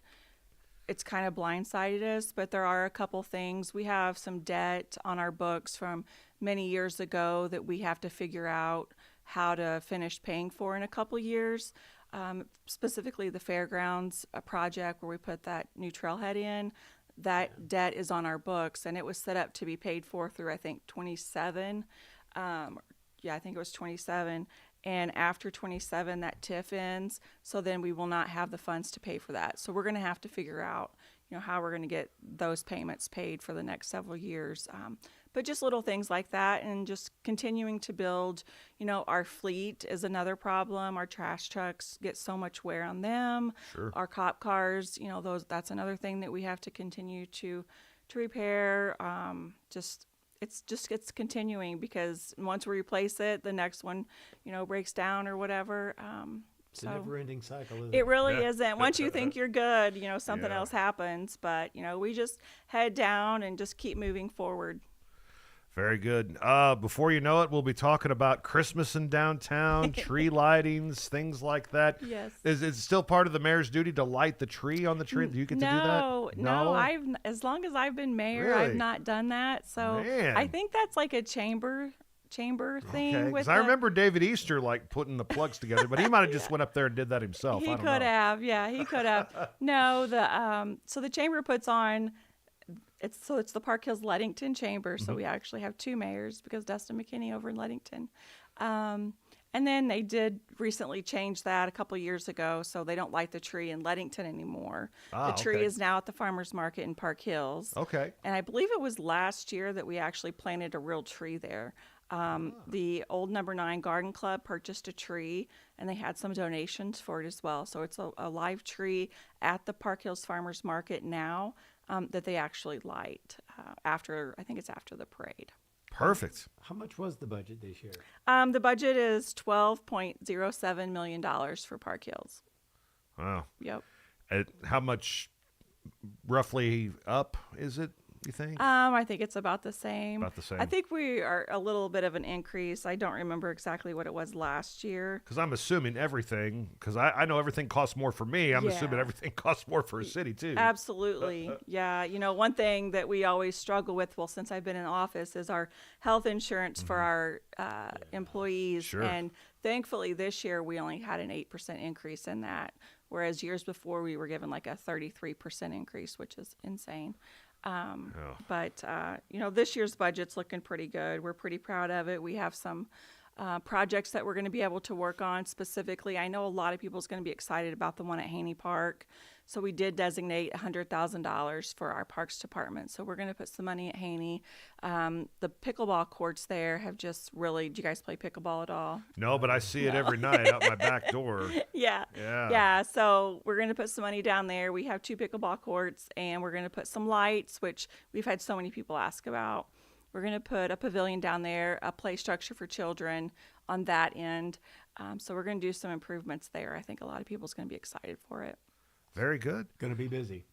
it's kind of blindsided us, but there are a couple things. We have some debt on our books from many years ago that we have to figure out how to finish paying for in a couple years. Specifically the fairgrounds project where we put that new trailhead in. that debt is on our books, and it was set up to be paid for through, I think, 27. I think it was 27. And after 27, that TIF ends. So then we will not have the funds to pay for that. So we're going to have to figure out, how we're going to get those payments paid for the next several years. But just little things like that, and just continuing to build, our fleet is another problem. Our trash trucks get so much wear on them. Sure. Our cop cars, that's another thing that we have to continue to repair. It's continuing, because once we replace it, the next one, breaks down or whatever. It's a never-ending cycle, isn't it really isn't. Once you think you're good, something else happens. But, we just head down and just keep moving forward. Very good. Before you know it, we'll be talking about Christmas in downtown, tree lightings, things like that. Yes. Is it still part of the mayor's duty to light the tree on the tree? Do you get to do that? No. As long as I've been mayor, Really? I've not done that. So Man. I think that's like a chamber thing. Okay, because I remember David Easter putting the plugs together, but he might have just went up there and did that himself. He I don't could know. have. Yeah, he could have. No, so the chamber puts on. It's the Park Hills Leadington Chamber. So we actually have two mayors, because Dustin McKinney over in Leadington. And then they did recently change that a couple years ago, so they don't light the tree in Leadington anymore. The tree is now at the farmers market in Park Hills. Okay. And I believe it was last year that we actually planted a real tree there. The old Number 9 Garden Club purchased a tree, and they had some donations for it as well. So it's a live tree at the Park Hills Farmers Market now, that they actually light after the parade. Perfect. How much was the budget this year? The budget is $12.07 million for Park Hills. Wow. Yep. How much roughly up is it, you think? I think it's about the same. About the same. I think we are a little bit of an increase. I don't remember exactly what it was last year. Because I'm assuming everything, because I know everything costs more for me. I'm assuming everything costs more for a city, too. Absolutely. Yeah. One thing that we always struggle with, since I've been in office, is our health insurance for our employees. Sure. And thankfully this year we only had an 8% increase in that, whereas years before we were given like a 33% increase, which is insane. But this year's budget's looking pretty good. We're pretty proud of it. We have some projects that we're going to be able to work on specifically. I know a lot of people's going to be excited about the one at Haney Park. So we did designate $100,000 for our parks department. So we're going to put some money at Haney. The pickleball courts there have just really, do you guys play pickleball at all? No, but I see it every night out my back door. Yeah. So we're going to put some money down there. We have 2 pickleball courts, and we're going to put some lights, which we've had so many people ask about. We're going to put a pavilion down there, a play structure for children on that end. So we're going to do some improvements there. I think a lot of people's going to be excited for it. Very good. Going to be busy.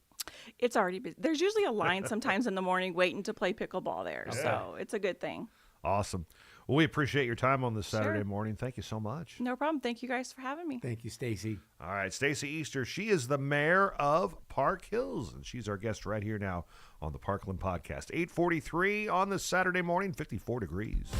It's already busy. There's usually a line sometimes in the morning waiting to play pickleball there. Yeah. So it's a good thing. Awesome. Well, we appreciate your time on this Saturday morning. Thank you so much. No problem. Thank you guys for having me. Thank you, Stacey. All right, Stacey Easter. She is the mayor of Park Hills, and she's our guest right here now on the Parkland Podcast. 8:43 on this Saturday morning, 54 degrees.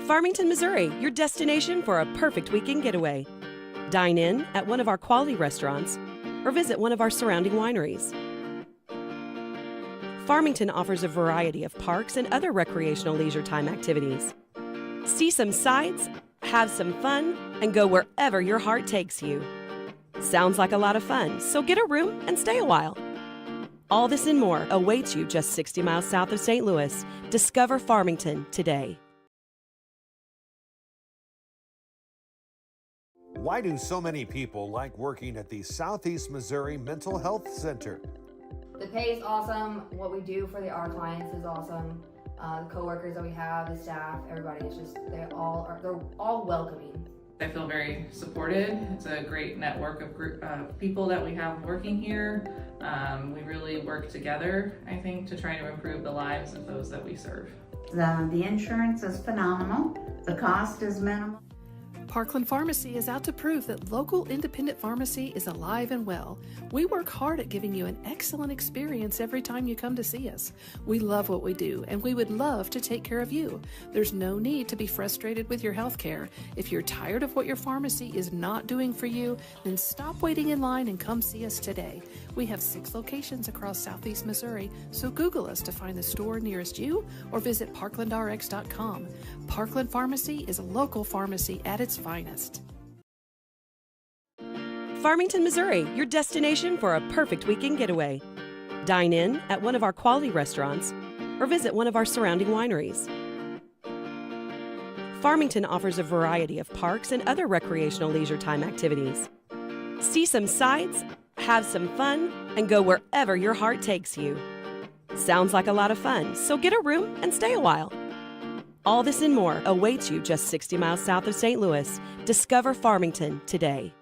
Farmington, Missouri, your destination for a perfect weekend getaway. Dine in at one of our quality restaurants or visit one of our surrounding wineries. Farmington offers a variety of parks and other recreational leisure time activities. See some sights, have some fun, and go wherever your heart takes you. Sounds like a lot of fun, so get a room and stay a while. All this and more awaits you just 60 miles south of St. Louis. Discover Farmington today. Why do so many people like working at the Southeast Missouri Mental Health Center? The pay is awesome. What we do for our clients is awesome. The coworkers that we have, the staff, everybody is just they're all welcoming. I feel very supported. It's a great network of people that we have working here. We really work together, I think, to try to improve the lives of those that we serve. The insurance is phenomenal. The cost is minimal. Parkland Pharmacy is out to prove that local independent pharmacy is alive and well. We work hard at giving you an excellent experience every time you come to see us. We love what we do, and we would love to take care of you. There's no need to be frustrated with your health care. If you're tired of what your pharmacy is not doing for you, then stop waiting in line and come see us today. We have 6 locations across Southeast Missouri, so Google us to find the store nearest you or visit parklandrx.com. Parkland Pharmacy is a local pharmacy at its finest. Farmington, Missouri, your destination for a perfect weekend getaway. Dine in at one of our quality restaurants or visit one of our surrounding wineries. Farmington offers a variety of parks and other recreational leisure time activities. See some sights, have some fun, and go wherever your heart takes you. Sounds like a lot of fun, so get a room and stay a while. All this and more awaits you just 60 miles south of St. Louis. Discover Farmington today.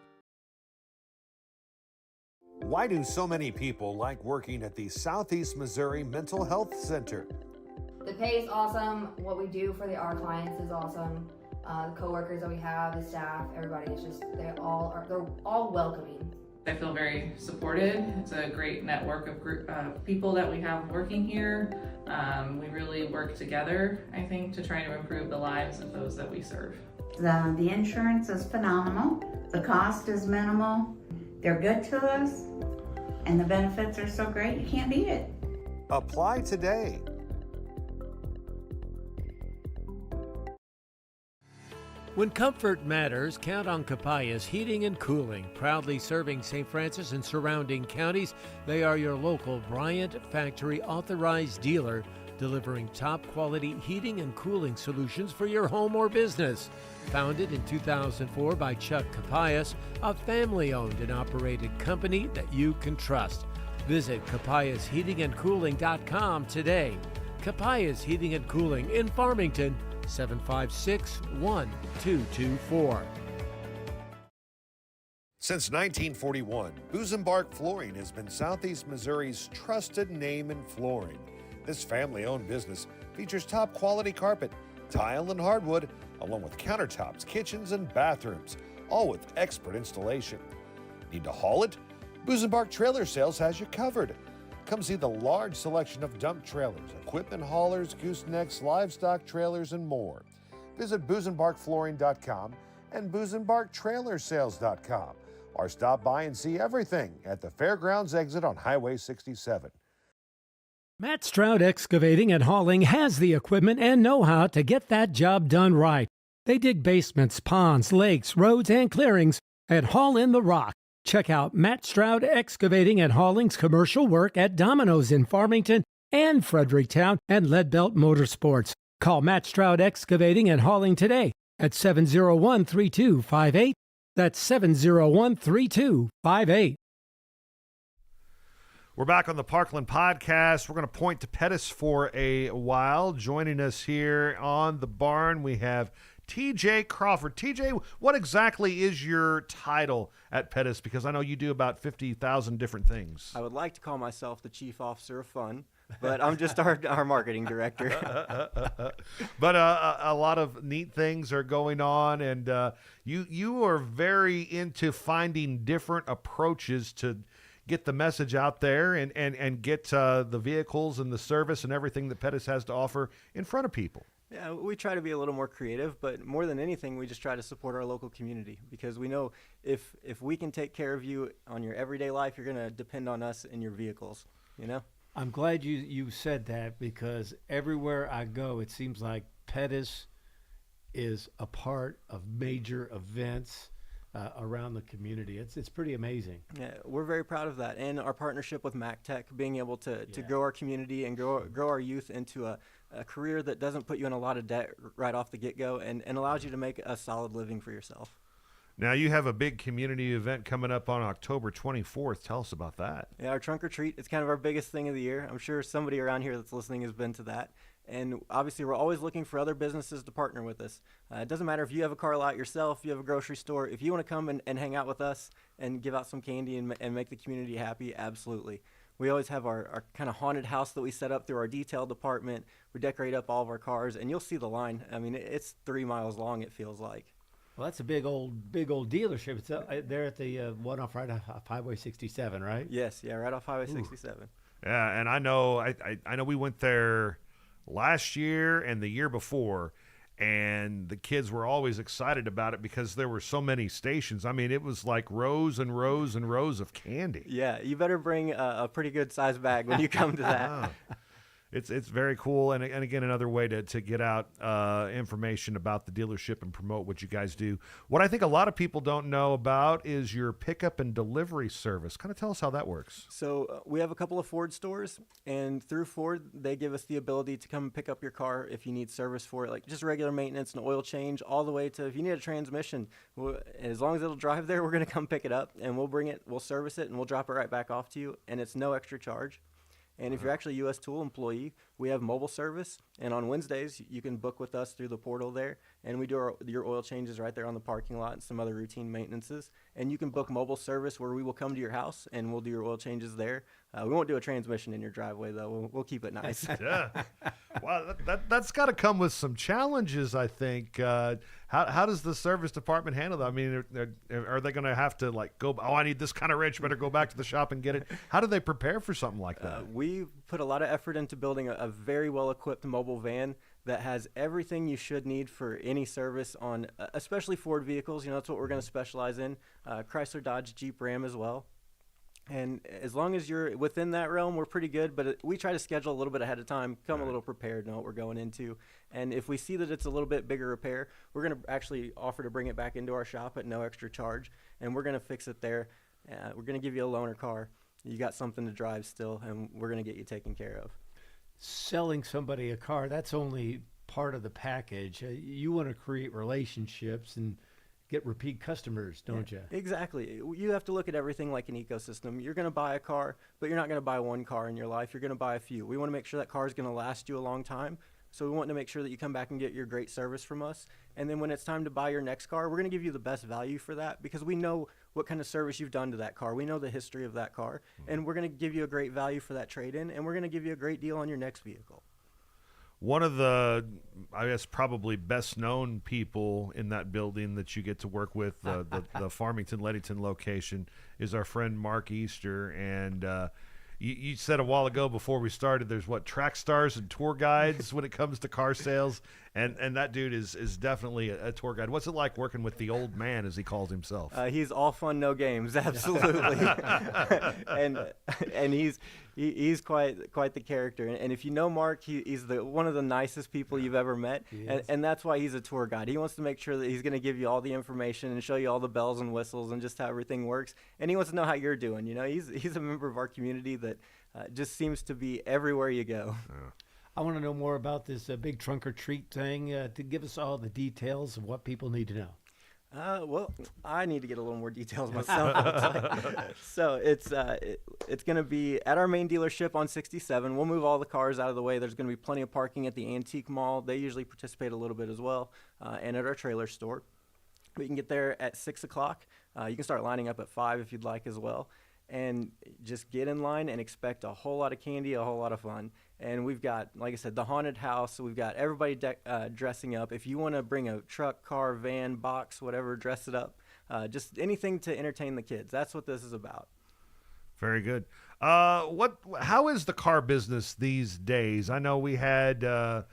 Why do so many people like working at the Southeast Missouri Mental Health Center? The pay is awesome. What we do for our clients is awesome. The coworkers that we have, the staff, everybody is just, they're all welcoming. I feel very supported. It's a great network of people that we have working here. We really work together, I think, to try to improve the lives of those that we serve. The insurance is phenomenal. The cost is minimal. They're good to us, and the benefits are so great, you can't beat it. Apply today. When comfort matters, count on Capayas Heating and Cooling. Proudly serving St. Francis and surrounding counties, they are your local Bryant Factory authorized dealer, delivering top quality heating and cooling solutions for your home or business. Founded in 2004 by Chuck Capayas, a family-owned and operated company that you can trust. Visit capayasheatingandcooling.com today. Capayas Heating and Cooling in Farmington, 756-1224. Since 1941, Busenbark Flooring has been Southeast Missouri's trusted name in flooring. This family-owned business features top quality carpet, tile, and hardwood, along with countertops, kitchens, and bathrooms, all with expert installation. Need to haul it? Busenbark Trailer Sales has you covered. Come see the large selection of dump trailers, equipment haulers, goosenecks, livestock trailers, and more. Visit busenbarkflooring.com and busenbarktrailersales.com, or stop by and see everything at the Fairgrounds exit on Highway 67. Matt Stroud Excavating and Hauling has the equipment and know-how to get that job done right. They dig basements, ponds, lakes, roads, and clearings and haul in the rock. Check out Matt Stroud Excavating and Hauling's commercial work at Domino's in Farmington and Fredericktown and Leadbelt Motorsports. Call Matt Stroud Excavating and Hauling today at 701-3258. That's 701-3258. We're back on the Parkland podcast. We're going to point to Pettus for a while. Joining us here on the barn, we have TJ Crawford. TJ, what exactly is your title at Pettus? Because I know you do about 50,000 different things. I would like to call myself the Chief Officer of Fun, but I'm just our marketing director. But a lot of neat things are going on, and you are very into finding different approaches to get the message out there and get the vehicles and the service and everything that Pettus has to offer in front of people. Yeah, we try to be a little more creative, but more than anything, we just try to support our local community, because we know if we can take care of you on your everyday life, you're going to depend on us in your vehicles, you know? I'm glad you said that, because everywhere I go, it seems like Pettus is a part of major events around the community. It's pretty amazing. Yeah, we're very proud of that, and our partnership with MacTech, being able to grow our community and grow our youth into a career that doesn't put you in a lot of debt right off the get-go, and allows you to make a solid living for yourself. Now, you have a big community event coming up on October 24th. Tell us about that. Yeah, our trunk or treat. It's kind of our biggest thing of the year. I'm sure somebody around here that's listening has been to that. And obviously, we're always looking for other businesses to partner with us. It doesn't matter if you have a car lot yourself, you have a grocery store. If you want to come and hang out with us and give out some candy and make the community happy, absolutely. We always have our kind of haunted house that we set up through our detail department. We decorate up all of our cars, and you'll see the line. I mean, it's 3 miles long, it feels like. Well, that's a big old dealership. It's there at the one off right off Highway 67, right? Yes, yeah, right off Highway 67. Yeah, and I know we went there last year and the year before, and the kids were always excited about it because there were so many stations. I mean, it was like rows and rows and rows of candy. Yeah, you better bring a pretty good size bag when you come to that. Wow. It's very cool, and again, another way to get out information about the dealership and promote what you guys do. What I think a lot of people don't know about is your pickup and delivery service. Kind of tell us how that works. So we have a couple of Ford stores, and through Ford, they give us the ability to come and pick up your car if you need service for it, like just regular maintenance and oil change, all the way to if you need a transmission. As long as it'll drive there, we're going to come pick it up, and we'll bring it, we'll service it, and we'll drop it right back off to you, and it's no extra charge. And if you're actually a U.S. Tool employee, we have mobile service. And on Wednesdays, you can book with us through the portal there. And we do your oil changes right there on the parking lot and some other routine maintenances. And you can book mobile service where we will come to your house and we'll do your oil changes there. We won't do a transmission in your driveway, though. We'll keep it nice. Yeah. Wow, that's got to come with some challenges, I think. How does the service department handle that? I mean, are they going to have to like go, I need this kind of wrench, better go back to the shop and get it? How do they prepare for something like that? We put a lot of effort into building a very well-equipped mobile van that has everything you should need for any service on, especially Ford vehicles. You know, that's what we're going to specialize in. Chrysler, Dodge, Jeep, Ram as well. And as long as you're within that realm, we're pretty good. But we try to schedule a little bit ahead of time, come a little prepared, know what we're going into. And if we see that it's a little bit bigger repair, we're going to actually offer to bring it back into our shop at no extra charge. And we're going to fix it there. We're going to give you a loaner car. You got something to drive still, and we're going to get you taken care of. Selling somebody a car, that's only part of the package. You want to create relationships and get repeat customers, don't you? Exactly. You have to look at everything like an ecosystem. You're going to buy a car, but you're not going to buy one car in your life. You're going to buy a few. We want to make sure that car is going to last you a long time. So we want to make sure that you come back and get your great service from us. And then when it's time to buy your next car, we're going to give you the best value for that because we know what kind of service you've done to that car. We know the history of that car. And we're going to give you a great value for that trade-in, and we're going to give you a great deal on your next vehicle. One of the, I guess, probably best-known people in that building that you get to work with, the Farmington-Leadington location, is our friend Mark Easter. And you said a while ago before we started, there's track stars and tour guides when it comes to car sales, and that dude is definitely a tour guide. What's it like working with the old man, as he calls himself? He's all fun, no games, absolutely. and he's quite the character. And if you know Mark, he's one of the nicest people you've ever met, and that's why he's a tour guide. He wants to make sure that he's going to give you all the information and show you all the bells and whistles and just how everything works. And he wants to know how you're doing. You know, he's a member of our community that just seems to be everywhere you go. I want to know more about this big trunk or treat thing. To give us all the details of what people need to know. Well, I need to get a little more details myself. So it's going to be at our main dealership on 67. We'll move all the cars out of the way. There's going to be plenty of parking at the Antique Mall. They usually participate a little bit as well, and at our trailer store. We can get there at 6 o'clock. You can start lining up at 5 if you'd like as well. And just get in line and expect a whole lot of candy, a whole lot of fun. And we've got, like I said, the haunted house. We've got everybody dressing up. If you want to bring a truck, car, van, box, whatever, dress it up. Just anything to entertain the kids. That's what this is about. Very good. How is the car business these days? I know we had a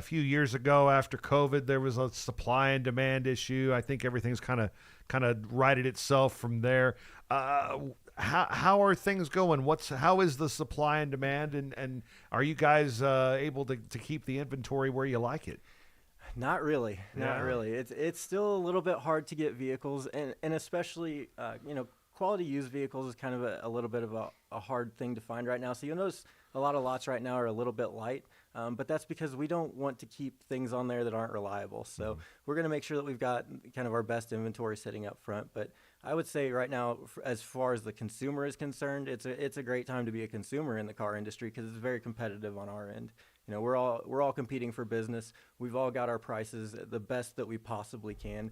few years ago after COVID, there was a supply and demand issue. I think everything's kind of righted itself from there. How are things going? How is the supply and demand, and are you guys able to keep the inventory where you like it? Not really. It's still a little bit hard to get vehicles, and especially quality used vehicles is kind of a little bit of a hard thing to find right now. So you'll notice a lot of lots right now are a little bit light, but that's because we don't want to keep things on there that aren't reliable. So we're going to make sure that we've got kind of our best inventory sitting up front. But I would say right now, as far as the consumer is concerned, it's a great time to be a consumer in the car industry because it's very competitive on our end. we're all competing for business. We've all got our prices the best that we possibly can.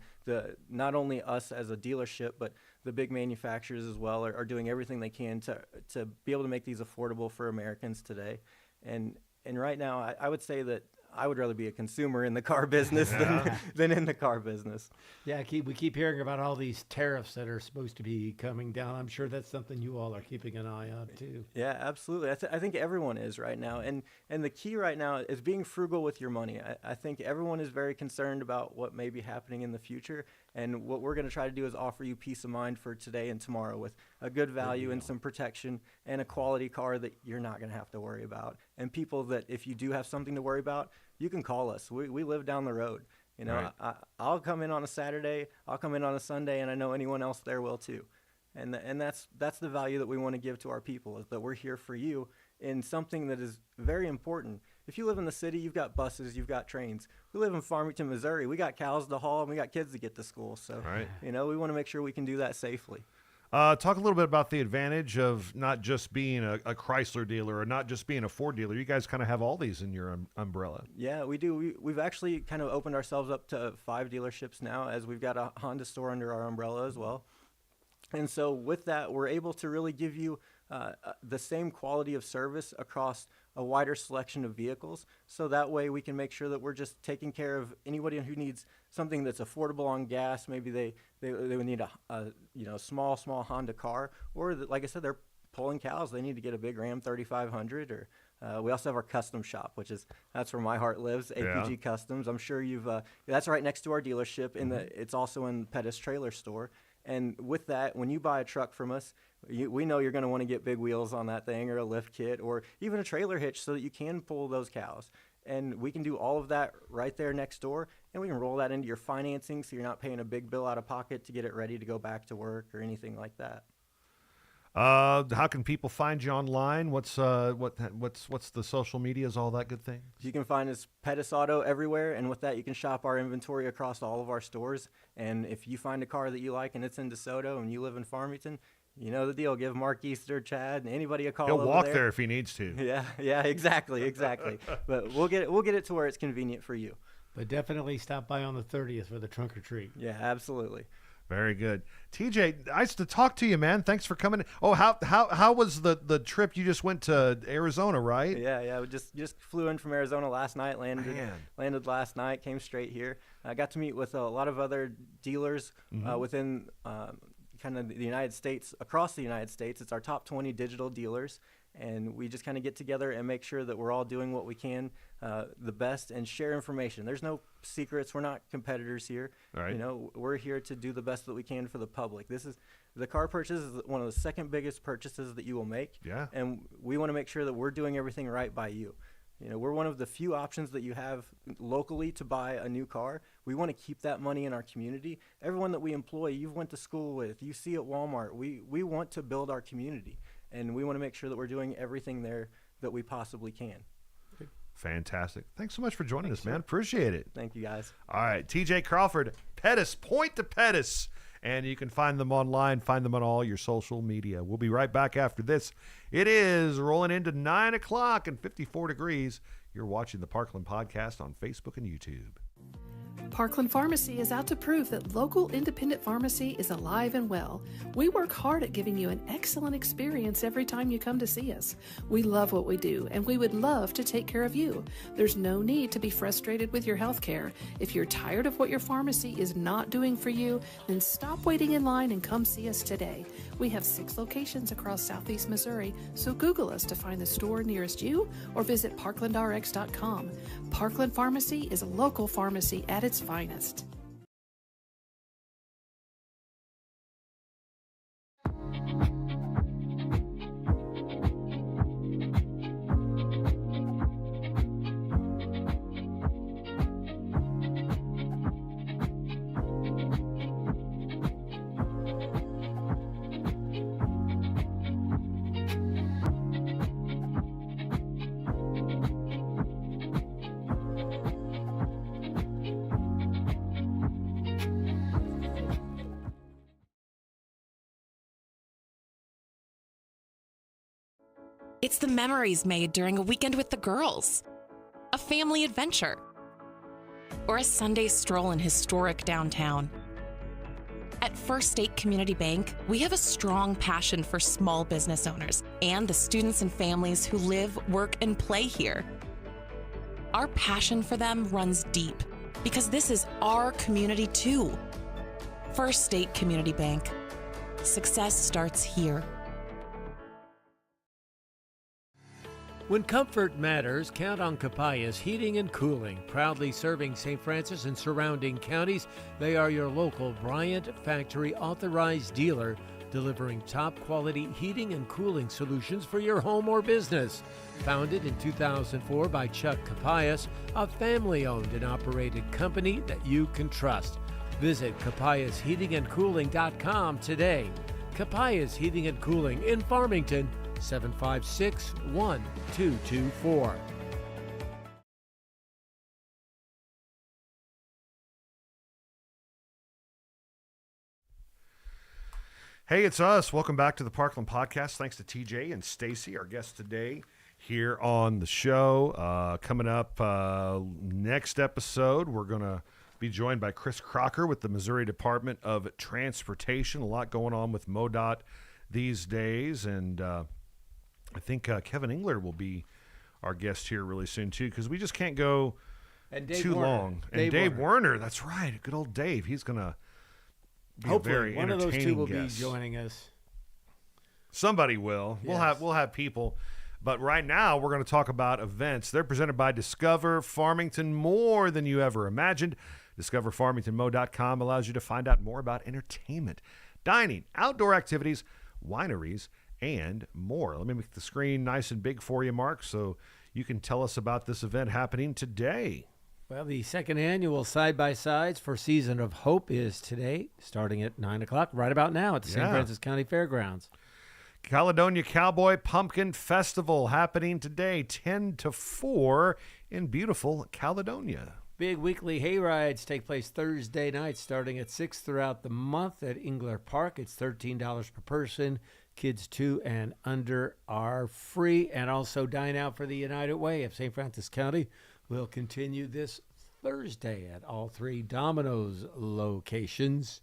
Not only us as a dealership, but the big manufacturers as well are doing everything they can to be able to make these affordable for Americans today. And right now, I would say that I would rather be a consumer in the car business than in the car business. Yeah, we keep hearing about all these tariffs that are supposed to be coming down. I'm sure that's something you all are keeping an eye on too. Yeah, absolutely. I think everyone is right now. And the key right now is being frugal with your money. I think everyone is very concerned about what may be happening in the future. And what we're going to try to do is offer you peace of mind for today and tomorrow with a good value and some protection and a quality car that you're not going to have to worry about. And people that if you do have something to worry about, you can call us. We live down the road. Right. I'll come in on a Saturday, I'll come in on a Sunday, and I know anyone else there will too. And that's the value that we want to give to our people, is that we're here for you in something that is very important. If you live in the city, you've got buses, you've got trains. We live in Farmington, Missouri. We got cows to haul, and we got kids to get to school. So, Right. We want to make sure we can do that safely. Talk a little bit about the advantage of not just being a Chrysler dealer or not just being a Ford dealer. You guys kind of have all these in your umbrella. Yeah, we do. We've actually kind of opened ourselves up to 5 dealerships now, as we've got a Honda store under our umbrella as well. And so with that, we're able to really give you the same quality of service across a wider selection of vehicles. So that way we can make sure that we're just taking care of anybody who needs something that's affordable on gas. Maybe they would need a small Honda car, or like I said, they're pulling cows. They need to get a big Ram 3500, or we also have our custom shop, that's where my heart lives, APG Customs. I'm sure that's right next to our dealership. It's also in Pettus Trailer Store. And with that, when you buy a truck from us, we know you're going to want to get big wheels on that thing, or a lift kit, or even a trailer hitch so that you can pull those cows. And we can do all of that right there next door, and we can roll that into your financing so you're not paying a big bill out of pocket to get it ready to go back to work or anything like that. How can people find you online? What's the social medias, all that good thing? You can find us Pettus Auto everywhere, and with that you can shop our inventory across all of our stores. And if you find a car that you like and it's in DeSoto and you live in Farmington, you know the deal. Give Mark Easter, Chad, and anybody a call. He'll over walk there if he needs to. Yeah, exactly. But we'll get it to where it's convenient for you. But definitely stop by on the 30th for the trunk or treat. Yeah, absolutely. Very good. TJ, nice to talk to you, man. Thanks for coming. Oh, how was the trip? You just went to Arizona, right? Yeah. We just flew in from Arizona last night, landed last night, came straight here. I got to meet with a lot of other dealers within kind of the United States, across the United States. It's our top 20 digital dealers, and we just kind of get together and make sure that we're all doing what we can the best and share information. There's no secrets. We're not competitors here. Right. We're here to do the best that we can for the public. The car purchase is one of the second biggest purchases that you will make. Yeah. And we want to make sure that we're doing everything right by you. We're one of the few options that you have locally to buy a new car. We want to keep that money in our community. Everyone that we employ, you've went to school with, you see at Walmart, we want to build our community. And we want to make sure that we're doing everything there that we possibly can. Fantastic. Thanks so much for joining us, man. Appreciate it. Thank you, guys. All right. TJ Crawford, Pettus, point to Pettus. And you can find them online, find them on all your social media. We'll be right back after this. It is rolling into 9 o'clock and 54 degrees. You're watching the Parkland Podcast on Facebook and YouTube. Parkland Pharmacy is out to prove that local independent pharmacy is alive and well. We work hard at giving you an excellent experience every time you come to see us. We love what we do, and we would love to take care of you. There's no need to be frustrated with your health care. If you're tired of what your pharmacy is not doing for you, then stop waiting in line and come see us today. We have 6 locations across Southeast Missouri, so Google us to find the store nearest you or visit parklandrx.com. Parkland Pharmacy is a local pharmacy at its finest. It's the memories made during a weekend with the girls. a family adventure, or a Sunday stroll in historic downtown. At First State Community Bank, we have a strong passion for small business owners and the students and families who live, work, and play here. Our passion for them runs deep because this is our community too. First State Community Bank. Success starts here. When comfort matters, count on Capayas Heating and Cooling. Proudly serving St. Francis and surrounding counties, they are your local Bryant Factory authorized dealer, delivering top quality heating and cooling solutions for your home or business. Founded in 2004 by Chuck Capayas, a family-owned and operated company that you can trust. Visit capayasheatingandcooling.com today. Capayas Heating and Cooling in Farmington, 756-1224. Hey, it's us. Welcome back to the Parkland Podcast. Thanks to TJ and Stacey, our guests today here on the show. Coming up next episode, we're going to be joined by Chris Crocker with the Missouri Department of Transportation. A lot going on with MoDOT these days, and I think Kevin Engler will be our guest here really soon, too, because we just can't go too long. And Dave Werner, that's right. Good old Dave. He's going to be hopefully a very one of those two will guest. be joining us. Somebody will. Yes. We'll have people. But right now, we're going to talk about events. They're presented by Discover Farmington, more than you ever imagined. DiscoverFarmingtonMo.com allows you to find out more about entertainment, dining, outdoor activities, wineries, and more. Let me make the screen nice and big for you, Mark, so you can tell us about this event happening today. Well, the second annual Side-by-Sides for Season of Hope is today, starting at 9 o'clock, right about now at the St. Francis County Fairgrounds. Caledonia Cowboy Pumpkin Festival happening today, 10 to 4 in beautiful Caledonia. Big weekly hay rides take place Thursday night starting at 6 throughout the month at Engler Park. It's $13 per person. Kids 2 and under are free, and also dine out for the United Way of St. Francis County will continue this Thursday at all 3 Domino's locations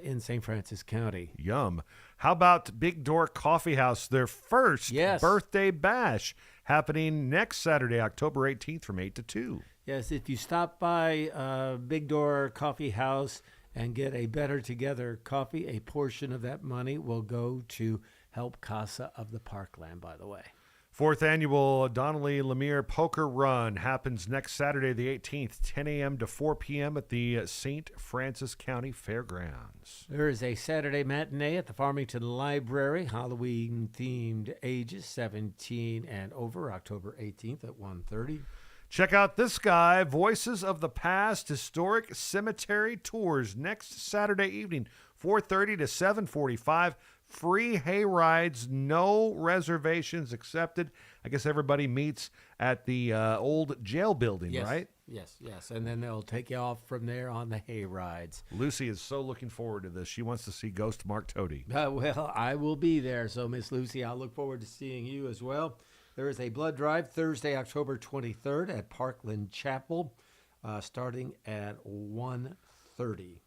in St. Francis County. Yum. How about Big Door Coffee House, their first birthday bash happening next Saturday, October 18th from 8 to 2. Yes, if you stop by Big Door Coffee House and get a Better Together coffee, a portion of that money will go to help Casa of the Parkland, by the way. 4th annual Donnelly Lemire Poker Run happens next Saturday, the 18th, 10 a.m. to 4 p.m. at the St. Francis County Fairgrounds. There is a Saturday matinee at the Farmington Library, Halloween-themed ages 17 and over, October 18th at 1:30. Check out this guy, Voices of the Past Historic Cemetery Tours, next Saturday evening, 4:30 to 7:45. Free hay rides, no reservations accepted. I guess everybody meets at the old jail building, right? Yes. And then they'll take you off from there on the hay rides. Lucy is so looking forward to this. She wants to see Ghost Mark Toady. Well, I will be there. So, Miss Lucy, I'll look forward to seeing you as well. There is a blood drive Thursday, October 23rd at Parkland Chapel, starting at 1:30.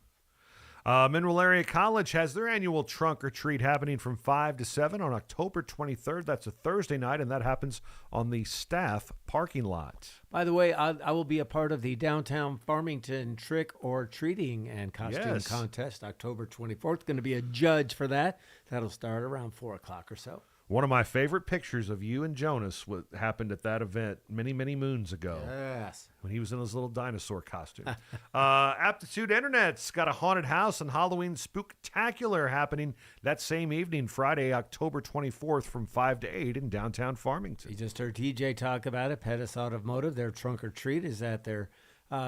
Mineral Area College has their annual trunk or treat happening from 5 to 7 on October 23rd. That's a Thursday night, and that happens on the staff parking lot. By the way, I will be a part of the Downtown Farmington Trick or Treating and Costume Contest, October 24th. Going to be a judge for that. That'll start around 4 o'clock or so. One of my favorite pictures of you and Jonas happened at that event many, many moons ago. Yes. When he was in his little dinosaur costume. Aptitude Internet's got a haunted house and Halloween spooktacular happening that same evening, Friday, October 24th from 5 to 8 in downtown Farmington. You just heard TJ talk about it. Pettus Automotive, their trunk or treat is at their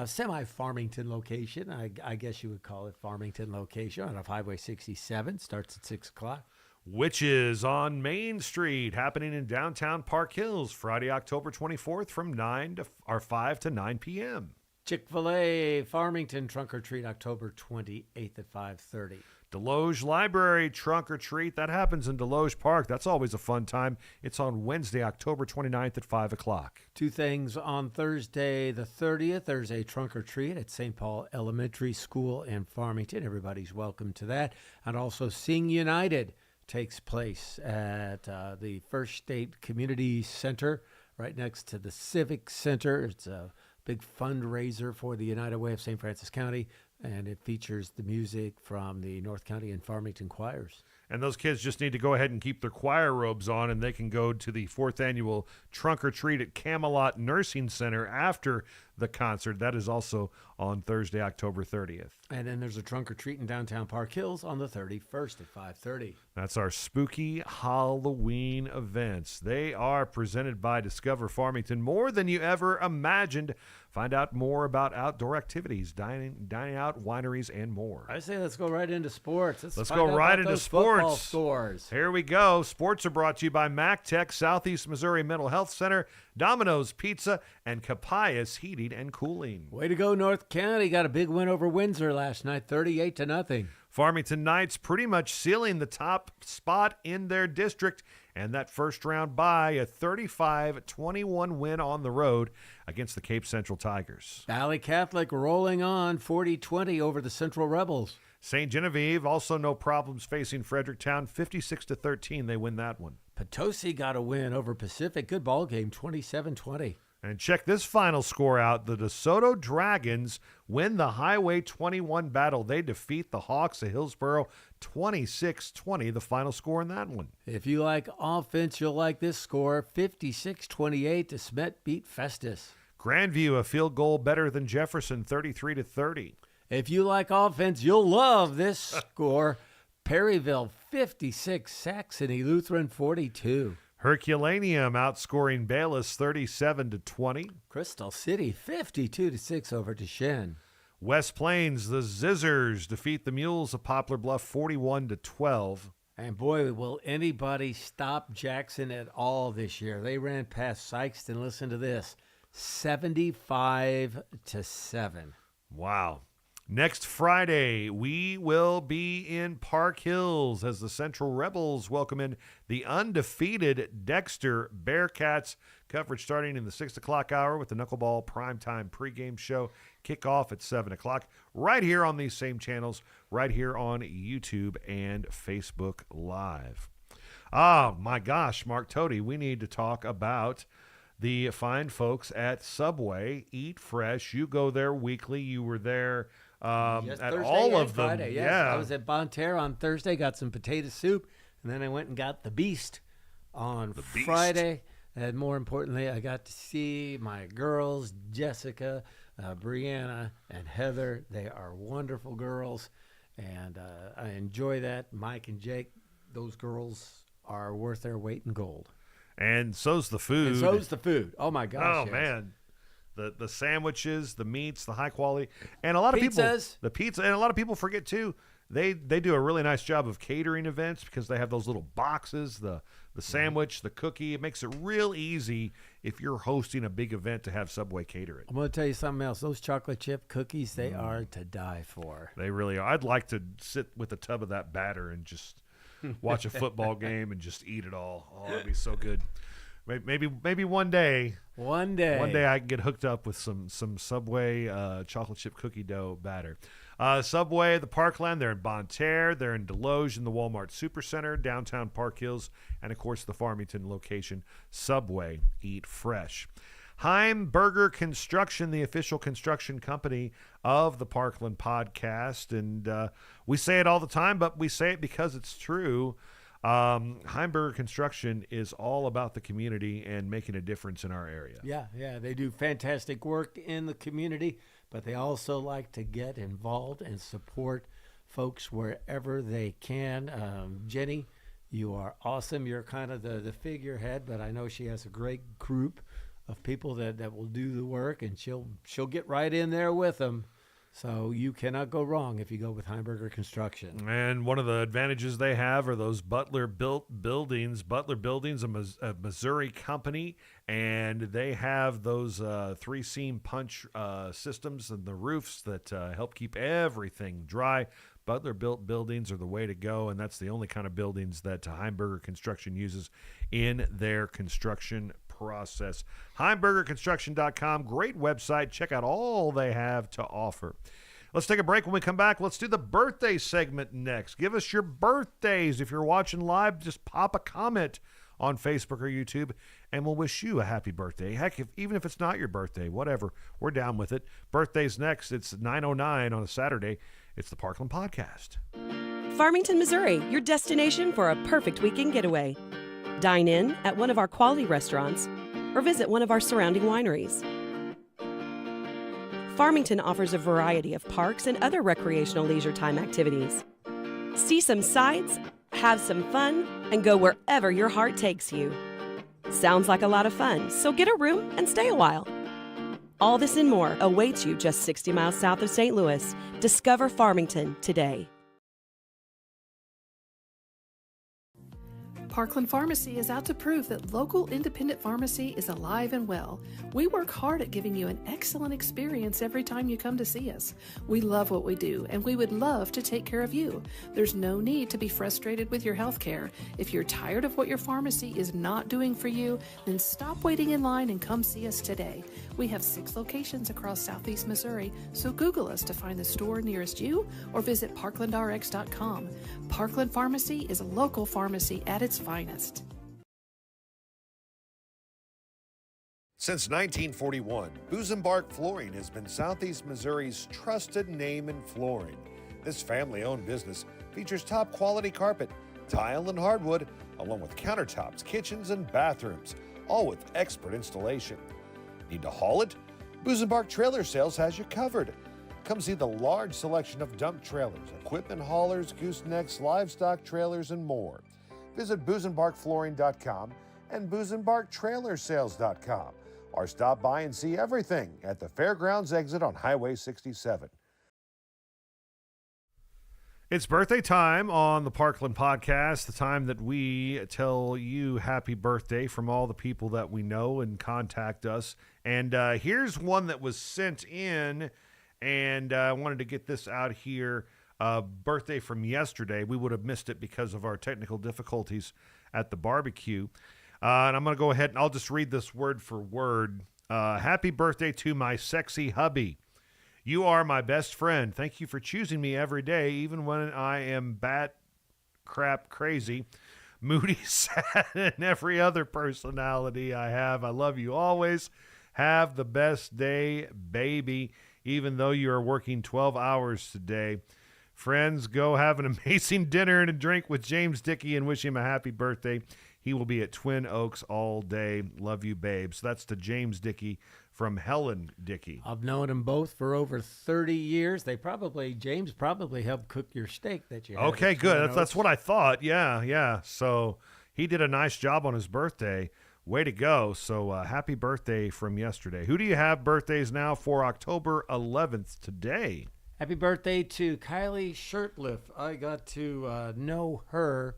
semi-Farmington location. I guess you would call it Farmington location on Highway 67. Starts at 6 o'clock. Witches on Main Street, happening in downtown Park Hills, Friday, October 24th from 5 to 9 p.m. Chick-fil-A Farmington Trunk or Treat, October 28th at 5:30. Deloge Library Trunk or Treat. That happens in Deloge Park. That's always a fun time. It's on Wednesday, October 29th at 5 o'clock. Two things on Thursday the 30th. There's a trunk or treat at St. Paul Elementary School in Farmington. Everybody's welcome to that. And also Sing United takes place at the First State Community Center right next to the Civic Center. It's a big fundraiser for the United Way of St. Francis County, and it features the music from the North County and Farmington choirs. And those kids just need to go ahead and keep their choir robes on, and they can go to the 4th annual Trunk or Treat at Camelot Nursing Center after the concert. That is also on Thursday, October 30th. And then there's a trunk or treat in downtown Park Hills on the 31st at 5:30. That's our spooky Halloween events. They are presented by Discover Farmington, more than you ever imagined. Find out more about outdoor activities, dining out, wineries, and more. I say let's go right into sports. Let's go right into sports. Scores. Here we go. Sports are brought to you by MacTech, Southeast Missouri Mental Health Center, Domino's Pizza, and Capias Heating and Cooling. Way to go, North County. Got a big win over Windsor last night, 38-0. Farmington Knights pretty much sealing the top spot in their district, and that first round bye, a 35-21 win on the road against the Cape Central Tigers. Valley Catholic rolling on 40-20 over the Central Rebels. St. Genevieve also no problems facing Fredericktown, 56-13. They win that one. Potosi got a win over Pacific. Good ball game, 27-20. And check this final score out. The DeSoto Dragons win the Highway 21 battle. They defeat the Hawks of Hillsboro 26-20, the final score in that one. If you like offense, you'll like this score, 56-28. DeSmet beat Festus. Grandview, a field goal better than Jefferson, 33-30. If you like offense, you'll love this score. Perryville 56, Saxony Lutheran 42. Herculaneum outscoring Bayless 37-20. Crystal City 52-6 over Deschênes. West Plains, the Zizzers defeat the Mules of Poplar Bluff 41-12. And boy, will anybody stop Jackson at all this year. They ran past Sykeston, listen to this, 75-7. Wow. Next Friday, we will be in Park Hills as the Central Rebels welcome in the undefeated Dexter Bearcats. Coverage starting in the 6 o'clock hour with the Knuckleball Primetime pregame show. Kickoff at 7 o'clock right here on these same channels, right here on YouTube and Facebook Live. Oh, my gosh, Mark Toady, we need to talk about the fine folks at Subway. Eat Fresh. You go there weekly. You were there Yes, at Thursday all and of them. Friday, yes. Yeah. I was at Bon Terre on Thursday, got some potato soup, and then I went and got the Beast on Friday. And more importantly, I got to see my girls, Jessica, Brianna, and Heather. They are wonderful girls, and I enjoy that. Mike and Jake, those girls are worth their weight in gold. And so's the food. And so's the food. Oh, my gosh. Oh, yes. man. The sandwiches, the meats, the high quality. And a lot of Pizzas. people, the pizza, and a lot of people forget, too, they do a really nice job of catering events because they have those little boxes, the sandwich, the cookie. It makes it real easy if you're hosting a big event to have Subway cater it. I'm going to tell you something else. Those chocolate chip cookies, they are to die for. They really are. I'd like to sit with a tub of that batter and just watch a football game and just eat it all. Oh, that'd be so good. Maybe one day. One day I can get hooked up with some Subway chocolate chip cookie dough batter. Subway, the Parkland, they're in Bon Terre, they're in Deloge in the Walmart Supercenter, downtown Park Hills, and of course the Farmington location. Subway, eat fresh. Heimberger Construction, the official construction company of the Parkland podcast, and we say it all the time, but we say it because it's true. Heimberger Construction is all about the community and making a difference in our area. Yeah, they do fantastic work in the community, but they also like to get involved and support folks wherever they can. Jenny, you are awesome. You're kind of the figurehead, but I know she has a great group of people that will do the work, and she'll get right in there with them. So you cannot go wrong if you go with Heimberger Construction. And one of the advantages they have are those Butler-built buildings. Butler Buildings, a Missouri company, and they have those three-seam punch systems in the roofs that help keep everything dry. Butler-built buildings are the way to go, and that's the only kind of buildings that Heimberger Construction uses in their construction process. HeimbergerConstruction.com, great website. Check out all they have to offer. Let's take a break. When we come back, let's do the birthday segment next. Give us your birthdays. If you're watching live, just pop a comment on Facebook or YouTube, and we'll wish you a happy birthday. Heck, even if it's not your birthday, whatever, we're down with it. Birthday's next. It's 9:09 on a Saturday. It's the Parkland Podcast. Farmington, Missouri, your destination for a perfect weekend getaway. Dine in at one of our quality restaurants or visit one of our surrounding wineries. Farmington offers a variety of parks and other recreational leisure time activities. See some sights, have some fun, and go wherever your heart takes you. Sounds like a lot of fun, so get a room and stay a while. All this and more awaits you just 60 miles south of St. Louis. Discover Farmington today. Parkland Pharmacy is out to prove that local independent pharmacy is alive and well. We work hard at giving you an excellent experience every time you come to see us. We love what we do, and we would love to take care of you. There's no need to be frustrated with your health care. If you're tired of what your pharmacy is not doing for you, then stop waiting in line and come see us today. We have 6 locations across Southeast Missouri, so Google us to find the store nearest you or visit parklandrx.com. Parkland Pharmacy is a local pharmacy at its finest. Since 1941, Busenbark Flooring has been Southeast Missouri's trusted name in flooring. This family-owned business features top-quality carpet, tile, and hardwood, along with countertops, kitchens, and bathrooms, all with expert installation. Need to haul it? Busenbark Trailer Sales has you covered. Come see the large selection of dump trailers, equipment haulers, goosenecks, livestock trailers, and more. Visit busenbarkflooring.com and busenbarktrailersales.com, or stop by and see everything at the Fairgrounds exit on Highway 67. It's birthday time on the Parkland Podcast, the time that we tell you happy birthday from all the people that we know and contact us. And here's one that was sent in, and I wanted to get this out here. Birthday from yesterday. We would have missed it because of our technical difficulties at the barbecue. And I'm going to go ahead and I'll just read this word for word. Happy birthday to my sexy hubby. You are my best friend. Thank you for choosing me every day, even when I am bat crap crazy, moody, sad, and every other personality I have. I love you always. Have the best day, baby, even though you are working 12 hours today. Friends, go have an amazing dinner and a drink with James Dickey and wish him a happy birthday. He will be at Twin Oaks all day. Love you, babe. So that's to James Dickey from Helen Dickey. I've known them both for over 30 years. James probably helped cook your steak that you had. Okay, good. That's what I thought. Yeah. So he did a nice job on his birthday. Way to go. So happy birthday from yesterday. Who do you have birthdays now for October 11th today? Happy birthday to Kylie Shirtliff. I got to know her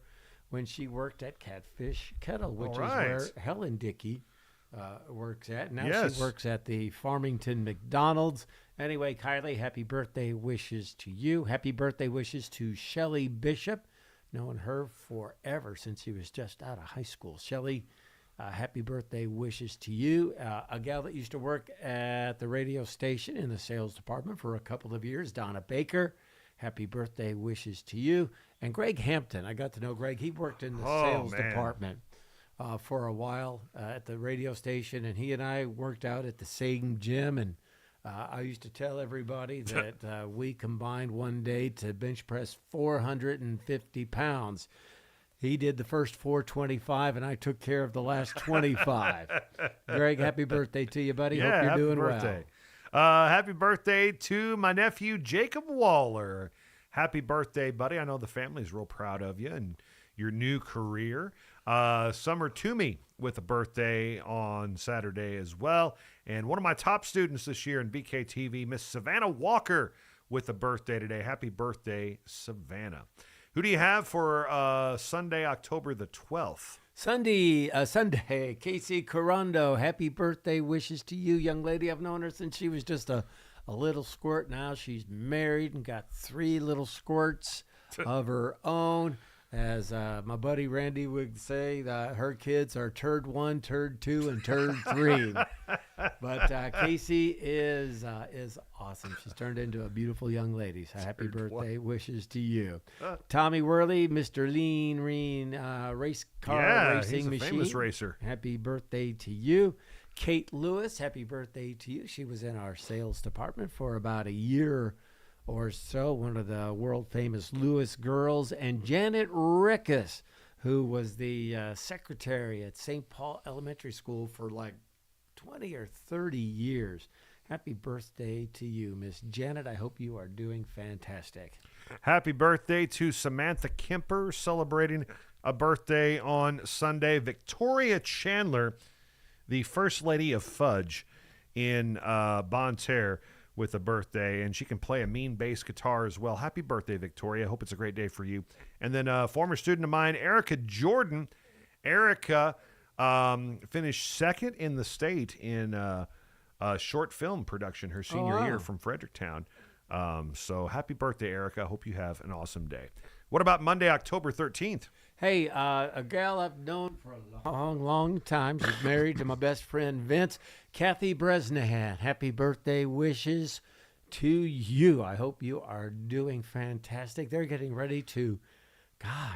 when she worked at Catfish Kettle, which is where Helen Dickey works at. Now she works at the Farmington McDonald's. Anyway, Kylie, happy birthday wishes to you. Happy birthday wishes to Shelly Bishop. Known her forever since she was just out of high school. Shelly, happy birthday wishes to you. A gal that used to work at the radio station in the sales department for a couple of years, Donna Baker. Happy birthday wishes to you. And Greg Hampton, I got to know Greg. He worked in the sales department for a while at the radio station, and he and I worked out at the same gym. And I used to tell everybody that we combined one day to bench press 450 pounds. He did the first 425, and I took care of the last 25. Greg, happy birthday to you, buddy. Hope you're doing well. Happy birthday to my nephew, Jacob Waller. Happy birthday, buddy. I know the family's real proud of you and your new career. Summer Toomey with a birthday on Saturday as well. And one of my top students this year in BKTV, Miss Savannah Walker, with a birthday today. Happy birthday, Savannah. Who do you have for Sunday, October the 12th? Sunday, Casey Corando. Happy birthday wishes to you, young lady. I've known her since she was just a a little squirt. Now she's married and got 3 little squirts of her own. As my buddy Randy would say, her kids are turd 1, turd 2, and turd 3. But Casey is awesome. She's turned into a beautiful young lady. So happy birthday wishes to you. Tommy Worley, Mr. Lean Reen race car racing he's a machine. famous racer. Happy birthday to you. Kate Lewis, happy birthday to you. She was in our sales department for about a year or so, one of the world-famous Lewis girls. And Janet Rickus, who was the secretary at St. Paul Elementary School for like 20 or 30 years. Happy birthday to you, Miss Janet. I hope you are doing fantastic. Happy birthday to Samantha Kemper, celebrating a birthday on Sunday. Victoria Chandler, the First Lady of Fudge in Bonne Terre, with a birthday, and she can play a mean bass guitar as well. Happy birthday, Victoria. Hope it's a great day for you. And then former student of mine, Erica Jordan. Erica finished second in the state in a short film production her senior year from Fredericktown. So happy birthday, Erica. Hope you have an awesome day. What about Monday, October 13th? Hey, a gal I've known for a long, long time. She's married to my best friend, Vince. Kathy Bresnahan, happy birthday wishes to you. I hope you are doing fantastic. They're getting ready to,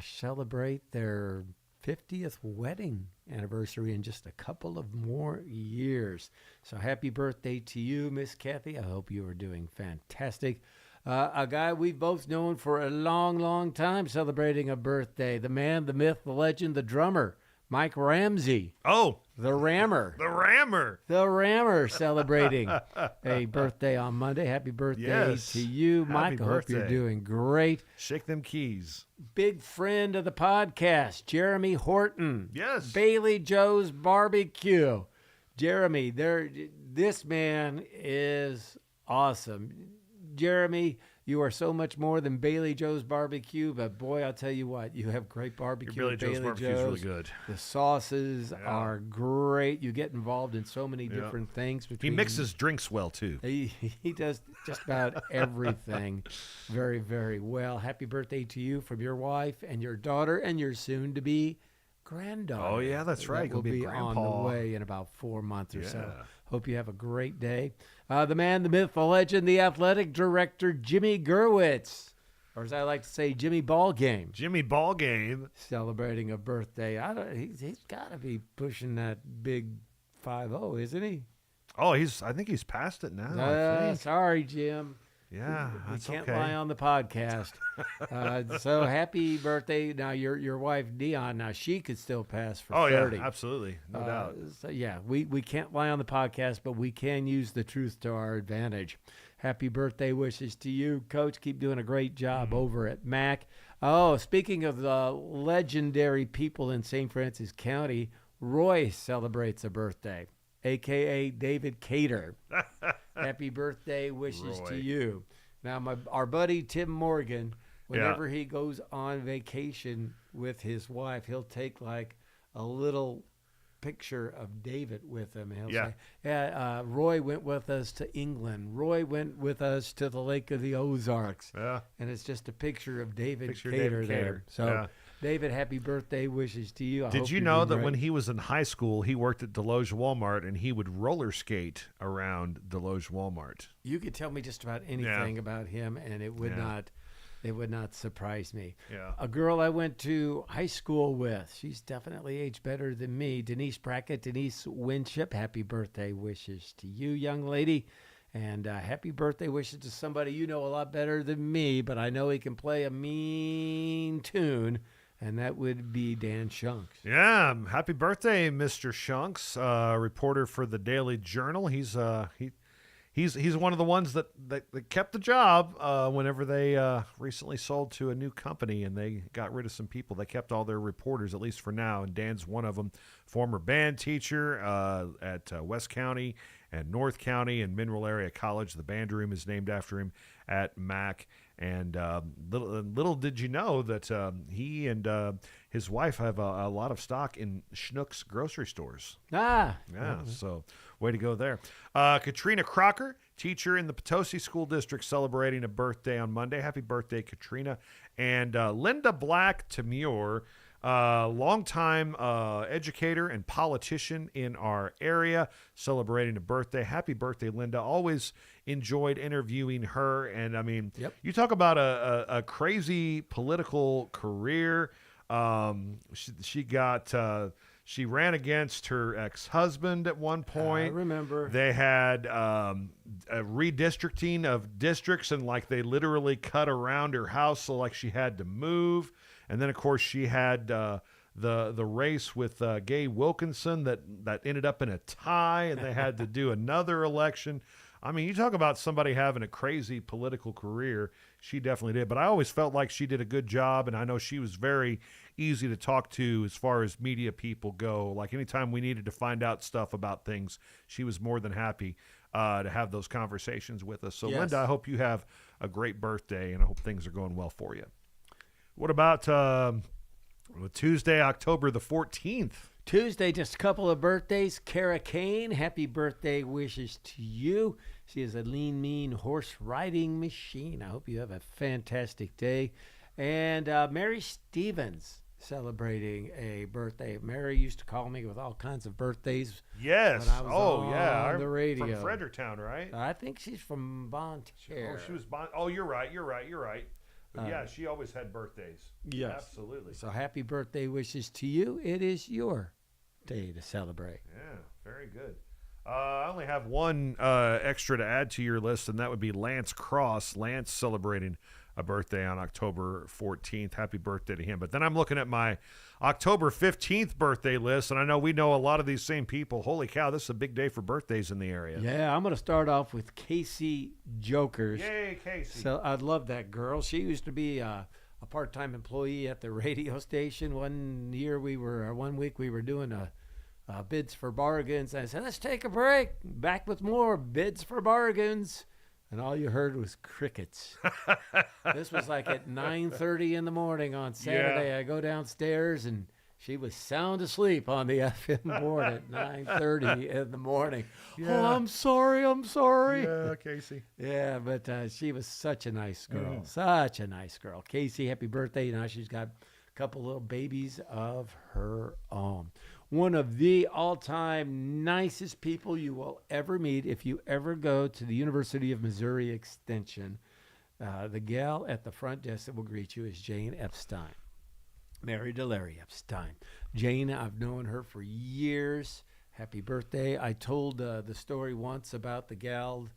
celebrate their 50th wedding anniversary in just a couple of more years. So happy birthday to you, Miss Kathy. I hope you are doing fantastic. A guy we've both known for a long, long time celebrating a birthday. The man, the myth, the legend, the drummer, Mike Ramsey. Oh. The Rammer. The Rammer. The Rammer celebrating a birthday on Monday. Happy birthday to you, Mike. I hope you're doing great. Shake them keys. Big friend of the podcast, Jeremy Horton. Yes. Bailey Joe's Barbecue. Jeremy, this man is awesome. Jeremy, you are so much more than Bailey Joe's Barbecue, but boy, I'll tell you what, you have great barbecue. Bailey Joe's Barbecue is really good. The sauces are great. You get involved in so many different things. He mixes drinks well, too. He does just about everything very, very well. Happy birthday to you from your wife and your daughter and your soon-to-be granddaughter. Oh, yeah, that's right. Will be on the way in about 4 months or so. Hope you have a great day. The man, the myth, the legend, the athletic director, Jimmy Gerwitz, or as I like to say, Jimmy Ballgame. Jimmy Ballgame. Celebrating a birthday. He's got to be pushing that big 5-0, isn't he? Oh, I think he's past it now. I think. Sorry, Jim. Yeah, we that's can't okay. lie on the podcast. So happy birthday. Now, your wife, Dion, now she could still pass for 30. Yeah, absolutely. No doubt. So, yeah, we can't lie on the podcast, but we can use the truth to our advantage. Happy birthday wishes to you, Coach. Keep doing a great job over at MAC. Oh, speaking of the legendary people in St. Francis County, Roy celebrates a birthday, a.k.a. David Cater. Happy birthday wishes to you. Now, our buddy Tim Morgan, whenever he goes on vacation with his wife, he'll take like a little picture of David with him. He'll say, Roy went with us to England. Roy went with us to the Lake of the Ozarks. Yeah. And it's just a picture of David Cater there. So, David, happy birthday wishes to you. Did you know that when he was in high school, he worked at Deloge Walmart and he would roller skate around Deloge Walmart? You could tell me just about anything about him, and it would not surprise me. Yeah. A girl I went to high school with, she's definitely aged better than me, Denise Brackett, Denise Winship. Happy birthday wishes to you, young lady. And happy birthday wishes to somebody you know a lot better than me, but I know he can play a mean tune. And that would be Dan Shunks. Yeah, happy birthday, Mr. Shunks, reporter for the Daily Journal. He's one of the ones that kept the job whenever they recently sold to a new company and they got rid of some people. They kept all their reporters, at least for now, and Dan's one of them. Former band teacher at West County and North County and Mineral Area College. The band room is named after him at MAC. And little did you know that he and his wife have a lot of stock in Schnucks grocery stores. Ah. Yeah, so way to go there. Katrina Crocker, teacher in the Pettus School District, celebrating a birthday on Monday. Happy birthday, Katrina. And Linda Black Tamure, longtime educator and politician in our area, celebrating a birthday. Happy birthday, Linda. Always enjoyed interviewing her. And, I mean, you talk about a crazy political career. She ran against her ex-husband at one point. I remember. They had a redistricting of districts, and like they literally cut around her house, so like she had to move. And then, of course, she had the race with Gay Wilkinson that ended up in a tie, and they had to do another election. I mean, you talk about somebody having a crazy political career. She definitely did. But I always felt like she did a good job, and I know she was very easy to talk to as far as media people go. Like anytime we needed to find out stuff about things, she was more than happy to have those conversations with us. So, Yes. Linda, I hope you have a great birthday, and I hope things are going well for you. What about Tuesday, October the 14th? Tuesday, just a couple of birthdays. Kara Kane, happy birthday wishes to you. She is a lean, mean horse riding machine. I hope you have a fantastic day. And Mary Stevens celebrating a birthday. Mary used to call me with all kinds of birthdays. Yes. When I was on the radio. From Fredericktown, right? I think she's from Bonne Terre. Oh, she was Oh, you're right. But yeah, she always had birthdays. Yes. Absolutely. So happy birthday wishes to you. It is your day to celebrate. Yeah, very good. I only have one extra to add to your list, and that would be Lance Cross. Lance celebrating a birthday on October 14th. Happy birthday to him. But then I'm looking at my October 15th birthday list, and I know we know a lot of these same people. Holy cow, this is a big day for birthdays in the area. Yeah, I'm going to start off with Casey Jokers. Yay, Casey. So I love that girl. She used to be a part-time employee at the radio station. One week we were doing bids for bargains. I said, let's take a break. Back with more bids for bargains. And all you heard was crickets. This was like at 9:30 in the morning on Saturday. Yeah. I go downstairs, and she was sound asleep on the FM board at 9:30 in the morning. Yeah. Oh, I'm sorry. Yeah, Casey. Yeah, but she was such a nice girl. Such a nice girl. Casey, happy birthday. Now she's got a couple little babies of her own. One of the all-time nicest people you will ever meet if you ever go to the University of Missouri Extension. The gal at the front desk that will greet you is Jane Epstein, married to Larry Epstein. Jane, I've known her for years. Happy birthday. I told the story once about the gal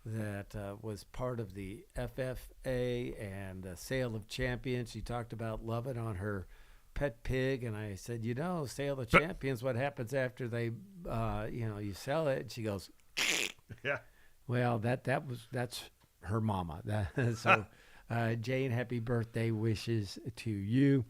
that was part of the FFA and the Sale of Champions. She talked about loving on her pet pig, and I said, Sale of Champions, what happens after they, you sell it? And she goes, yeah. Well, that's her mama. So, Jane, happy birthday wishes to you.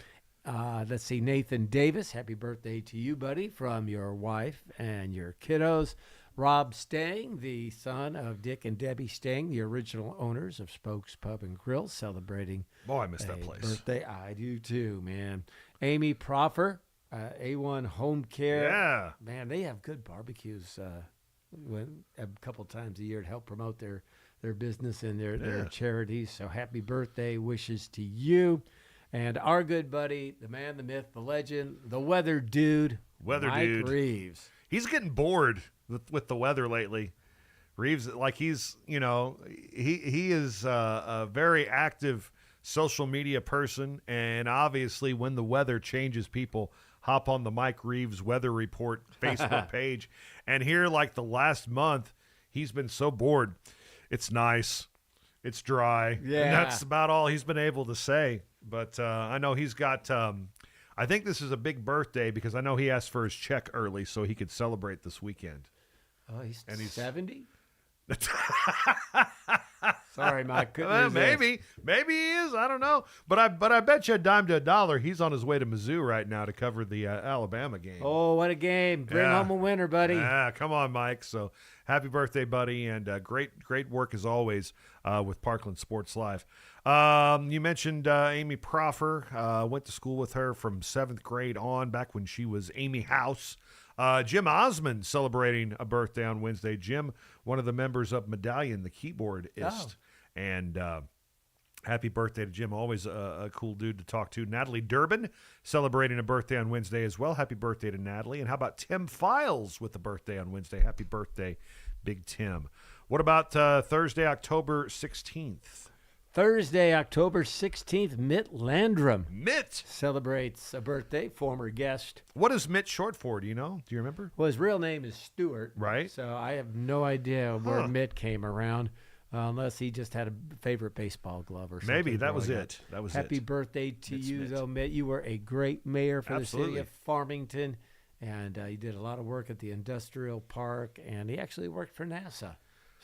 Let's see, Nathan Davis, happy birthday to you, buddy, from your wife and your kiddos. Rob Stang, the son of Dick and Debbie Stang, the original owners of Spokes Pub and Grill, celebrating Boy, I miss that place. Birthday. I do too, man. Amy Proffer, A1 Home Care. Yeah. Man, they have good barbecues a couple times a year to help promote their business and their charities. So happy birthday wishes to you. And our good buddy, the man, the myth, the legend, the weather dude, Mike Reeves. He's getting bored with the weather lately. Reeves, like he is a very active social media person, and obviously when the weather changes, people hop on the Mike Reeves Weather Report Facebook page. And here, like the last month, he's been so bored. It's nice. It's dry. Yeah. And that's about all he's been able to say. But I know he's got I think this is a big birthday because I know he asked for his check early so he could celebrate this weekend. Oh, he's 70? Sorry, Mike. Maybe he is. I don't know. But I bet you a dime to a dollar he's on his way to Mizzou right now to cover the Alabama game. Oh, what a game. Bring home a winner, buddy. Yeah, come on, Mike. So happy birthday, buddy, and great work as always with Parkland Sports Live. You mentioned Amy Proffer. Went to school with her from 7th grade on, back when she was Amy House. Jim Osmond celebrating a birthday on Wednesday. Jim, one of the members of Medallion, the keyboardist. Oh. And happy birthday to Jim. Always a cool dude to talk to. Natalie Durbin celebrating a birthday on Wednesday as well. Happy birthday to Natalie. And how about Tim Files with a birthday on Wednesday? Happy birthday, Big Tim. What about Thursday, October 16th? Thursday, October 16th, Mitt Landrum. Mitt celebrates a birthday, former guest. What is Mitt short for? Do you know? Do you remember? Well, his real name is Stewart. Right. So I have no idea where Mitt came around, unless he just had a favorite baseball glove or something. Maybe that was growing it. up. That was Happy it. birthday to you, Mitt. though, Mitt. You were a great mayor for Absolutely. the city of Farmington, and you did a lot of work at the industrial park, and he actually worked for NASA.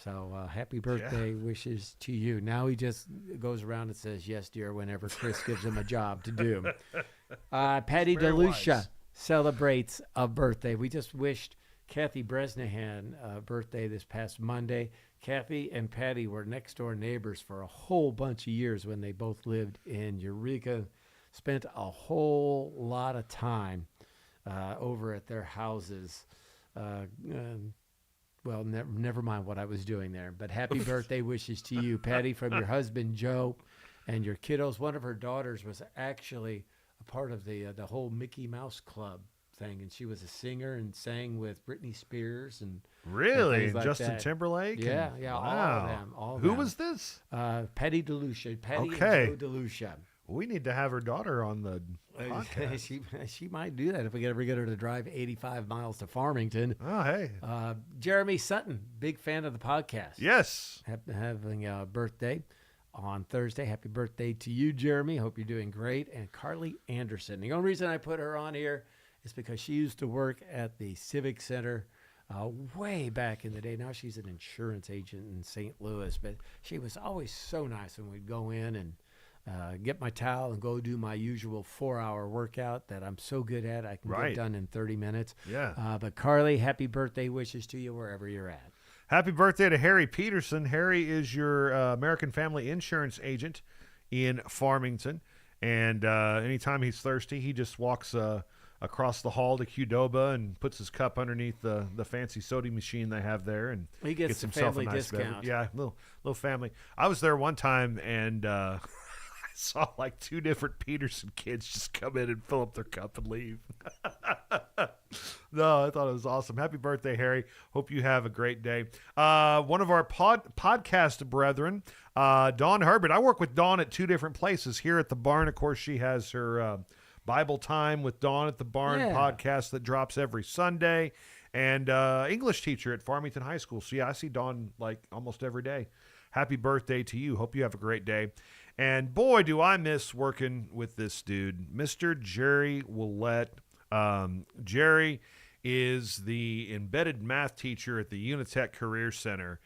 So happy birthday wishes to you. Now he just goes around and says, yes, dear, whenever Chris gives him a job to do. Patty DeLucia celebrates a birthday. We just wished Kathy Bresnahan a birthday this past Monday. Kathy and Patty were next-door neighbors for a whole bunch of years when they both lived in Eureka. Spent a whole lot of time over at their houses. Well, never mind what I was doing there. But happy birthday wishes to you, Patty, from your husband, Joe, and your kiddos. One of her daughters was actually a part of the whole Mickey Mouse Club thing, and she was a singer and sang with Britney Spears and Really? things like Justin that. Timberlake? Yeah, And- yeah, wow. all of Who them. was this? Patty DeLucia. Patty Okay. and Joe DeLucia. We need to have her daughter on the podcast. she might do that if we ever get her to drive 85 miles to Farmington. Oh, hey. Jeremy Sutton, big fan of the podcast. Yes. Having a birthday on Thursday. Happy birthday to you, Jeremy. Hope you're doing great. And Carly Anderson. The only reason I put her on here is because she used to work at the Civic Center way back in the day. Now she's an insurance agent in St. Louis, but she was always so nice when we'd go in and get my towel and go do my usual 4-hour workout that I'm so good at. I can get done in 30 minutes. Yeah. But Carly, happy birthday wishes to you wherever you're at. Happy birthday to Harry Peterson. Harry is your American Family Insurance agent in Farmington. And anytime he's thirsty, he just walks across the hall to Qdoba and puts his cup underneath the fancy soda machine they have there, and he gets himself family a nice discount. beverage. Yeah, little family. I was there one time, and I saw like 2 different Peterson kids just come in and fill up their cup and leave. No, I thought it was awesome. Happy birthday, Harry. Hope you have a great day. One of our podcast brethren, Dawn Herbert. I work with Dawn at 2 different places. Here at the barn, of course, she has her Bible Time with Dawn at the Barn podcast that drops every Sunday, and English teacher at Farmington High School. So, yeah, I see Dawn like almost every day. Happy birthday to you. Hope you have a great day. And, boy, do I miss working with this dude, Mr. Jerry Willett. Jerry is the embedded math teacher at the Unitech Career Center,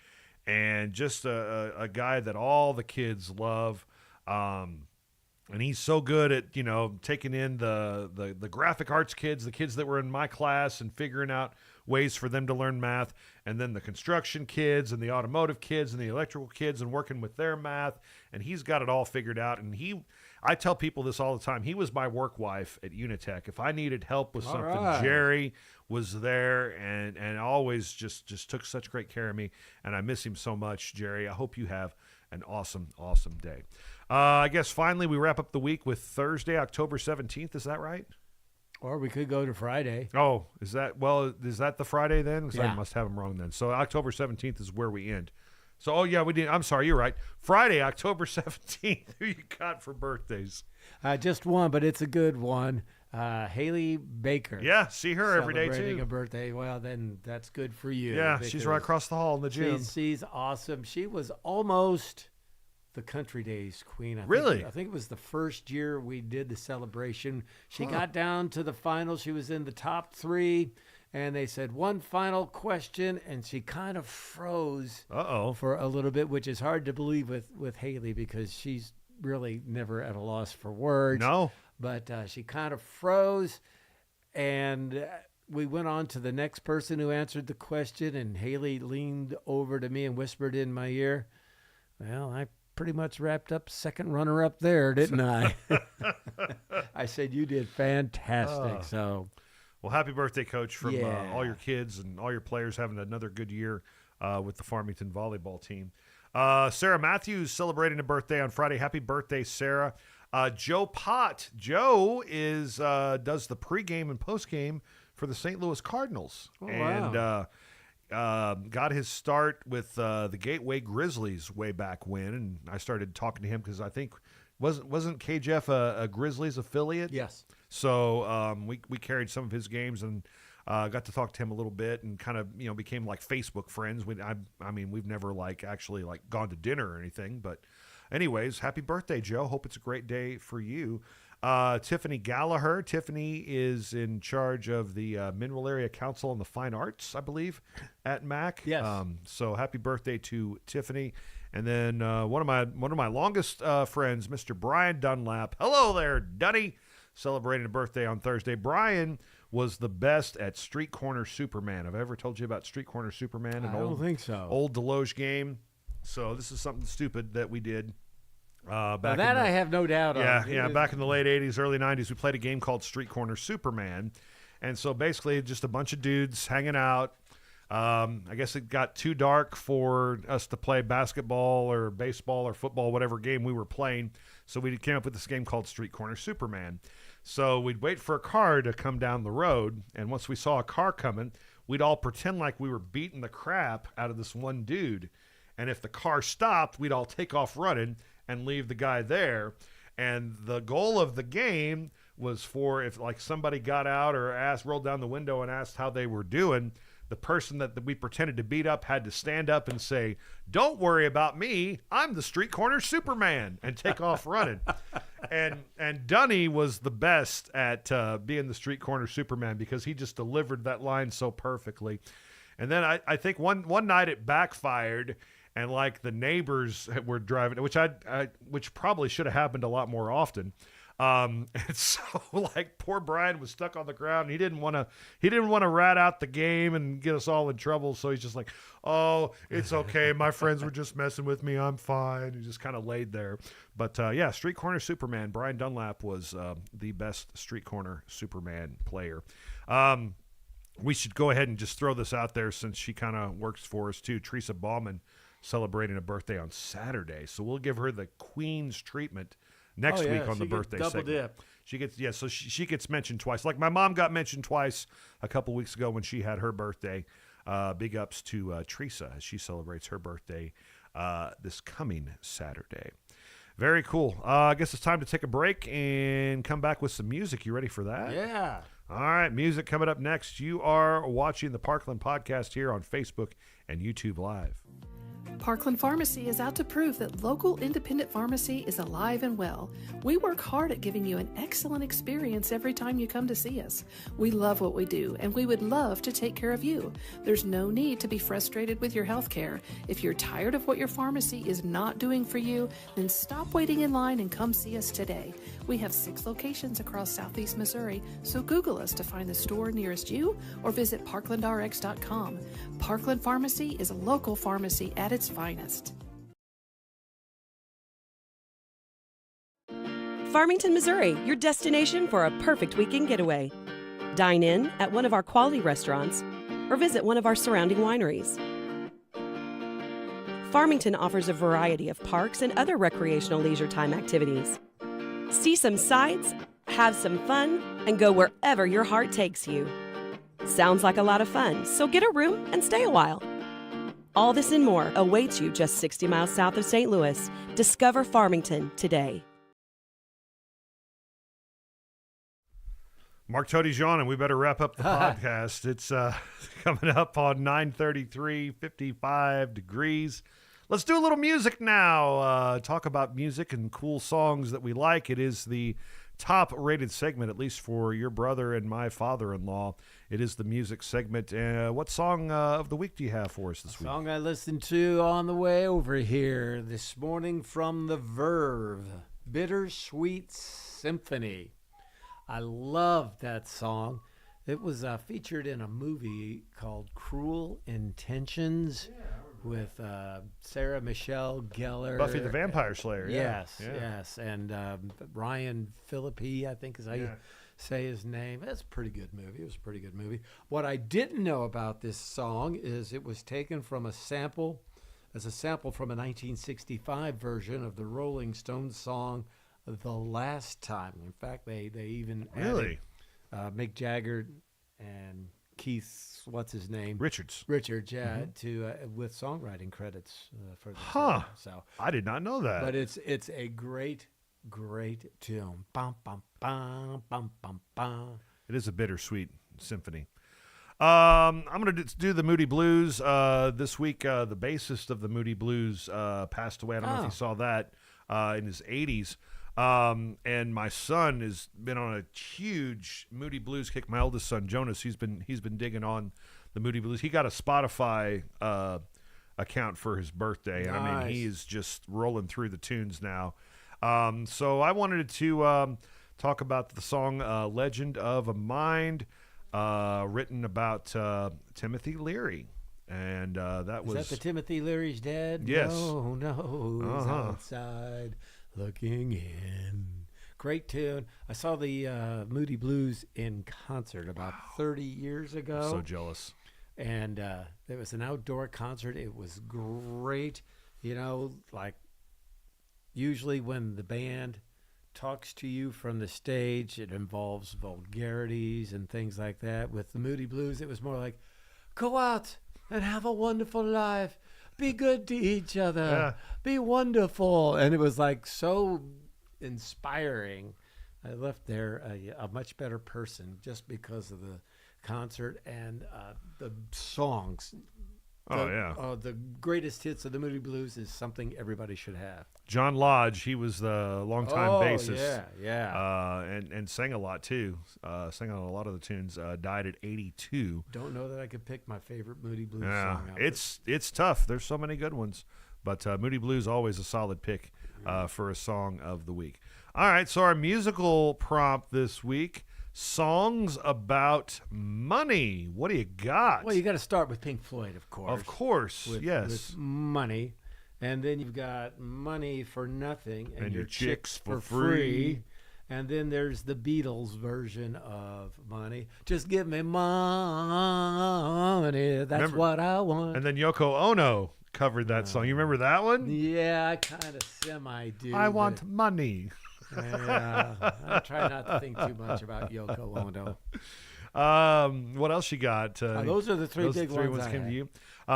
and just a guy that all the kids love. And he's so good at, taking in the graphic arts kids, the kids that were in my class, and figuring out ways for them to learn math, and then the construction kids and the automotive kids and the electrical kids, and working with their math. And he's got it all figured out. And I tell people this all the time. He was my work wife at Unitech. If I needed help with something, Jerry was there and always just took such great care of me. And I miss him so much, Jerry. I hope you have an awesome, awesome day. I guess finally we wrap up the week with Thursday, October 17th. Is that right? Or we could go to Friday. Oh, is that the Friday then? 'Cause Yeah. I must have them wrong then. So October 17th is where we end. So, we did. I'm sorry, you're right. Friday, October 17th. Who you got for birthdays? Just one, but it's a good one. Haley Baker. Yeah, see her every day, celebrating too. a birthday. Well, then that's good for you. Yeah, she's right across the hall in the gym. She's awesome. She was almost the Country Days queen. Really? I think it was the first year we did the celebration. She got down to the finals. She was in the top 3, and they said one final question, and she kind of froze for a little bit, which is hard to believe with Haley because she's really never at a loss for words. No. But she kind of froze, and we went on to the next person who answered the question, and Haley leaned over to me and whispered in my ear, well, I pretty much wrapped up second runner-up there, didn't I? I said you did fantastic. So, well, happy birthday, Coach, from all your kids and all your players having another good year with the Farmington volleyball team. Sarah Matthews celebrating a birthday on Friday. Happy birthday, Sarah. Joe Pott. Joe does the pregame and postgame for the St. Louis Cardinals. Wow. And got his start with the Gateway Grizzlies way back when. And I started talking to him because I think wasn't KJF a Grizzlies affiliate? Yes. So we carried some of his games and got to talk to him a little bit and kind of became like Facebook friends. I mean we've never actually gone to dinner or anything, but anyways, happy birthday, Joe. Hope it's a great day for you. Tiffany Gallagher. Tiffany is in charge of the Mineral Area Council on the Fine Arts, I believe, at MAC. Yes. So happy birthday to Tiffany. And then one of my longest friends, Mr. Brian Dunlap. Hello there, Dunny. Celebrating a birthday on Thursday. Brian was the best at Street Corner Superman. Have I ever told you about Street Corner Superman? I don't think so. Old Deloge game. So this is something stupid that we did. I have no doubt on. Yeah, back in the late 80s, early 90s, we played a game called Street Corner Superman. And so basically just a bunch of dudes hanging out. I guess it got too dark for us to play basketball or baseball or football, whatever game we were playing. So we came up with this game called Street Corner Superman. So we'd wait for a car to come down the road. And once we saw a car coming, we'd all pretend like we were beating the crap out of this one dude. And if the car stopped, we'd all take off running and leave the guy there. And the goal of the game was for if somebody got out or rolled down the window and asked how they were doing, the person that we pretended to beat up had to stand up and say, "Don't worry about me, I'm the Street Corner Superman," and take off running. And Dunny was the best at being the Street Corner Superman because he just delivered that line so perfectly. And then I think one night it backfired, and the neighbors were driving, which probably should have happened a lot more often. And so poor Brian was stuck on the ground. And he didn't want to rat out the game and get us all in trouble. So he's just like, "Oh, it's okay. My friends were just messing with me. I'm fine." He just kind of laid there. But Street Corner Superman. Brian Dunlap was the best Street Corner Superman player. We should go ahead and just throw this out there since she kind of works for us too. Teresa Bauman celebrating a birthday on Saturday. So we'll give her the Queen's treatment next week on the birthday segment. Dip. She gets so she gets mentioned twice. Like my mom got mentioned twice a couple weeks ago when she had her birthday. Big ups to Teresa as she celebrates her birthday this coming Saturday. Very cool. I guess it's time to take a break and come back with some music. You ready for that? Yeah. All right, music coming up next. You are watching the Parkland Podcast here on Facebook and YouTube Live. Parkland Pharmacy is out to prove that local independent pharmacy is alive and well. We work hard at giving you an excellent experience every time you come to see us. We love what we do, and we would love to take care of you. There's no need to be frustrated with your health care. If you're tired of what your pharmacy is not doing for you, then stop waiting in line and come see us today. We have 6 locations across Southeast Missouri, so Google us to find the store nearest you or visit parklandrx.com. Parkland Pharmacy is a local pharmacy at its finest. Farmington, Missouri, your destination for a perfect weekend getaway. Dine in at one of our quality restaurants or visit one of our surrounding wineries. Farmington offers a variety of parks and other recreational leisure time activities. See some sights, have some fun, and go wherever your heart takes you. Sounds like a lot of fun, so get a room and stay a while. All this and more awaits you just 60 miles south of St. Louis. Discover Farmington today. Mark Todijon, and we better wrap up the podcast. It's coming up on 9:33, 55 degrees. Let's do a little music now. Talk about music and cool songs that we like. It is the top-rated segment, at least for your brother and my father-in-law. It is the music segment. What song of the week do you have for us this week? Song I listened to on the way over here this morning from The Verve, Bittersweet Symphony. I love that song. It was featured in a movie called Cruel Intentions with Sarah Michelle Gellar. Buffy the Vampire Slayer. Yes, yes. And Ryan Phillippe, I think is how you say his name. That's a pretty good movie. It was a pretty good movie. What I didn't know about this song is it was taken from a sample from a 1965 version of the Rolling Stones song The Last Time. In fact, they even added Mick Jagger and Keith, what's his name? Richards, to with songwriting credits for this. So I did not know that. But it's a great tune. Bum, bum, bum, bum, bum, bum. It is a bittersweet symphony. I'm going to do the Moody Blues this week. The bassist of the Moody Blues passed away. I don't know if you saw that in his 80s. And my son has been on a huge Moody Blues kick. My oldest son, Jonas, he's been digging on the Moody Blues. He got a Spotify account for his birthday. And I mean, he is just rolling through the tunes now. So I wanted to talk about the song Legend of a Mind, written about Timothy Leary. And that was... Is that the Timothy Leary's dad? Yes. No, he's outside looking in. Great tune. I saw the Moody Blues in concert about 30 years ago. So jealous. And it was an outdoor concert. It was great. You know, like usually when the band talks to you from the stage, it involves vulgarities and things like that. With the Moody Blues, it was more like, go out and have a wonderful life. Be good to each other. Be wonderful. And it was like so inspiring. I left there a much better person just because of the concert and the songs. The greatest hits of the Moody Blues is something everybody should have. John Lodge, he was the longtime bassist. Yeah. And sang a lot too. Sang on a lot of the tunes. Died at 82. Don't know that I could pick my favorite Moody Blues song out. It's tough. There's so many good ones. But Moody Blues always a solid pick for a song of the week. All right, so our musical prompt this week, songs about money. What do you got? Well, you got to start with Pink Floyd, of course. Of course, yes. With money. And then you've got Money for Nothing and your Chicks for Free. And then there's the Beatles version of Money. Just give me money. That's what I want. And then Yoko Ono covered that song. You remember that one? Yeah, I kind of semi-do. I want money. I try not to think too much about Yoko Ono. What else you got? Those are the three big ones came to you.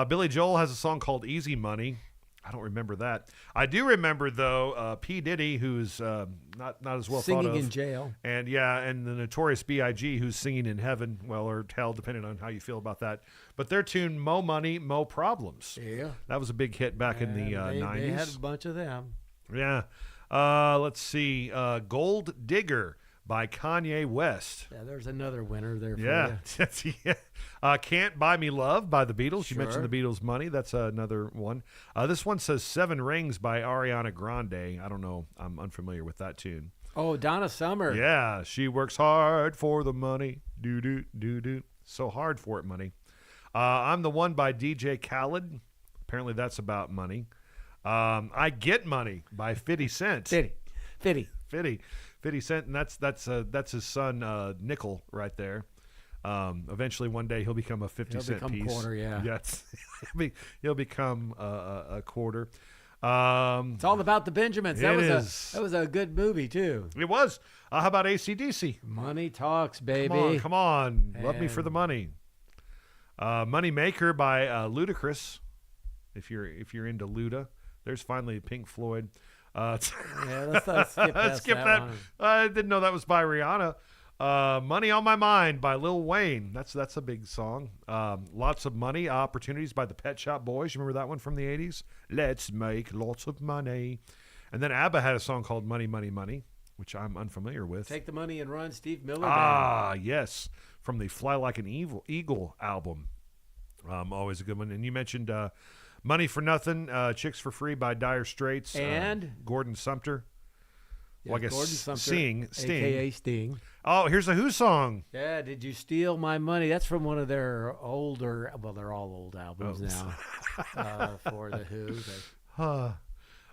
Billy Joel has a song called Easy Money. I don't remember that. I do remember, though, P. Diddy, who's not as well singing thought of. in jail. And, and the Notorious B.I.G., who's singing in heaven, or hell, depending on how you feel about that. But their tune, Mo Money, Mo Problems. Yeah. That was a big hit back in the 90s. They had a bunch of them. Yeah. Let's see. Gold Digger by Kanye West. Yeah, there's another winner there for you. Can't Buy Me Love by the Beatles. You mentioned the Beatles' Money. That's another one. This one says Seven Rings by Ariana Grande. I don't know. I'm unfamiliar with that tune. Oh, Donna Summer. Yeah, she works hard for the money. Do. So hard for it, money. I'm the One by DJ Khaled. Apparently that's about money. I Get Money by 50 Cent. 50 Cent, and that's his son Nickel right there. Eventually one day he'll become a 50 cent piece. Quarter, yeah. Yes. he'll become a quarter. It's all about the Benjamins. That was a good movie too. It was. How about AC/DC? Money talks, baby. Come on. Love me for the money. Money Maker by Ludacris. If you're into Luda, there's finally Pink Floyd. Let's skip that. I didn't know that was by Rihanna. Money on My Mind by Lil Wayne. That's a big song. Lots of Money, Opportunities by the Pet Shop Boys. You remember that one from the 80s? Let's make lots of money. And then ABBA had a song called Money, Money, Money, which I'm unfamiliar with. Take the Money and Run, Steve Miller Band. Yes, from the Fly Like an Eagle album. Always a good one. And you mentioned Money for Nothing, Chicks for Free by Dire Straits. And Gordon Sumter. Yeah, Well, I guess Gordon Sumter, Sting. a.k.a. Sting. Oh, here's a Who song. Yeah, Did You Steal My Money? That's from one of their older, well, they're all old albums now for the Who.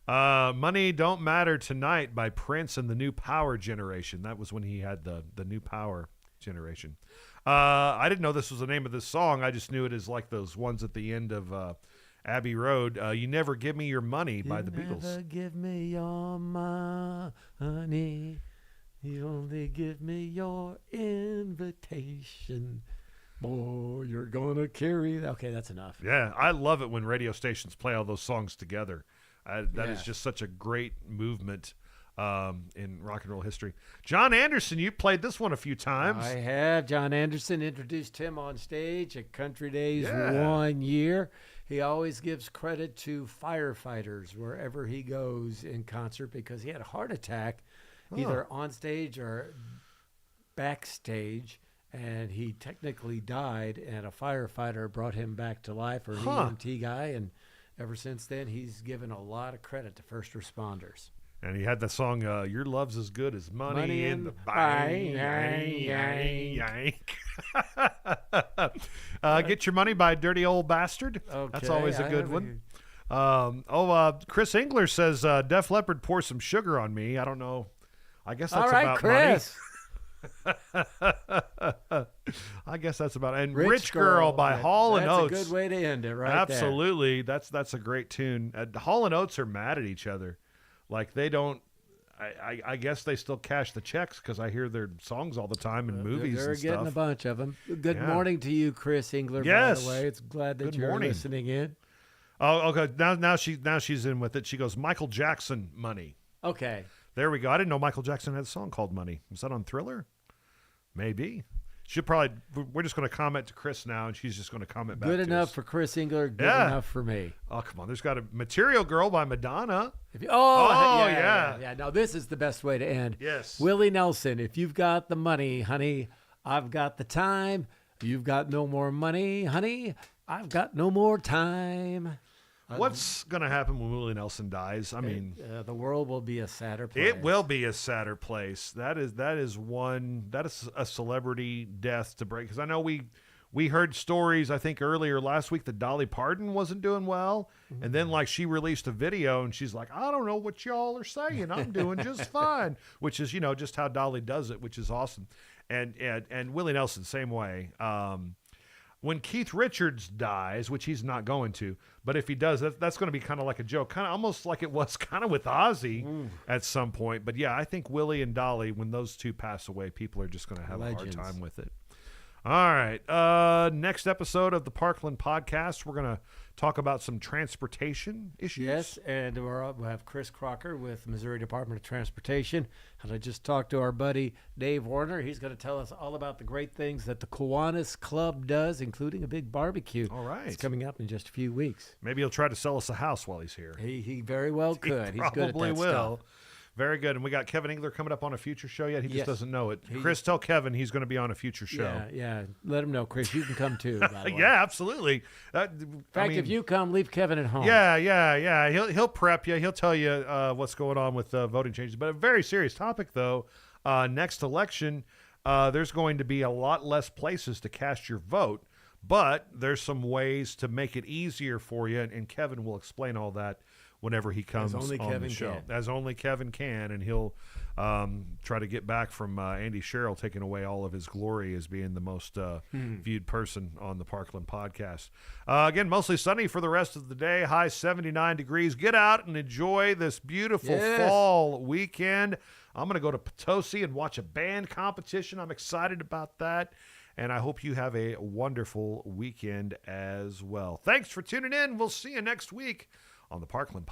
Money Don't Matter Tonight by Prince and the New Power Generation. That was when he had the New Power Generation. I didn't know this was the name of this song. I just knew it as like those ones at the end of Abbey Road. You Never Give Me Your Money by the Beatles. You never give me your money. You only give me your invitation. Boy, you're going to carry that. Okay, that's enough. Yeah, I love it when radio stations play all those songs together. That is just such a great movement in rock and roll history. John Anderson, you played this one a few times. I have. John Anderson introduced him on stage at Country Days 1 year. He always gives credit to firefighters wherever he goes in concert because he had a heart attack either on stage or backstage, and he technically died, and a firefighter brought him back to life, or an EMT guy, and ever since then he's given a lot of credit to first responders. And he had the song, Your Love's As Good As Money in the Bank. Get Your Money by Dirty Old Bastard. Okay, that's always a good one. Chris Engler says, Def Leppard Pour Some Sugar on Me. I don't know. I guess that's about Chris. money. I guess that's about it. And Rich Girl by Hall and Oates. That's a good way to end it right Absolutely. That's a great tune. Hall and Oates are mad at each other. Like they don't, I guess they still cash the checks because I hear their songs all the time in movies They're and stuff. getting a bunch of them. Good morning to you, Chris Engler, Yes. by the way. It's glad that you're listening in. Oh, okay. Now she's in with it. She goes, Michael Jackson, Money. Okay. There we go. I didn't know Michael Jackson had a song called Money. Was that on Thriller? Maybe. We're just going to comment to Chris now, and she's just going to comment back. Good to enough us. for Chris Engler. Good enough for me. Oh, come on. There's got a Material Girl by Madonna. Yeah. Now, this is the best way to end. Yes. Willie Nelson, if you've got the money, honey, I've got the time. You've got no more money, honey, I've got no more time. What's going to happen when Willie Nelson dies? I mean, the world will be a sadder place. It will be a sadder place. That is a celebrity death to break. Because I know we heard stories, I think earlier last week, that Dolly Parton wasn't doing well. Mm-hmm. And then like she released a video and she's like, I don't know what y'all are saying. I'm doing just fine. Which is, just how Dolly does it, which is awesome. And Willie Nelson, same way. When Keith Richards dies, which he's not going to, but if he does, that's going to be kind of like a joke, kind of almost like it was kind of with Ozzy at some point. But yeah, I think Willie and Dolly, when those two pass away, people are just going to have a hard time with it. All right. Next episode of the Parkland podcast, we're going to talk about some transportation issues. Yes, and we'll have Chris Crocker with Missouri Department of Transportation. And I just talked to our buddy Dave Warner. He's going to tell us all about the great things that the Kiwanis Club does, including a big barbecue. All right. It's coming up in just a few weeks. Maybe he'll try to sell us a house while he's here. He very well could. He's good at that probably will. stuff. Very good. And we got Kevin Engler coming up on a future show yet. He just doesn't know it. Chris, tell Kevin he's going to be on a future show. Yeah. Let him know, Chris. You can come too, by the way. Yeah, absolutely. In fact, if you come, leave Kevin at home. Yeah. He'll prep you. He'll tell you what's going on with voting changes. But a very serious topic, though. Next election, there's going to be a lot less places to cast your vote. But there's some ways to make it easier for you. And Kevin will explain all that whenever he comes on the show. As only Kevin can, and he'll try to get back from Andy Sherrill taking away all of his glory as being the most viewed person on the Parkland podcast. Again, mostly sunny for the rest of the day, high 79 degrees. Get out and enjoy this beautiful fall weekend. I'm going to go to Potosi and watch a band competition. I'm excited about that, and I hope you have a wonderful weekend as well. Thanks for tuning in. We'll see you next week on the Parkland Podcast.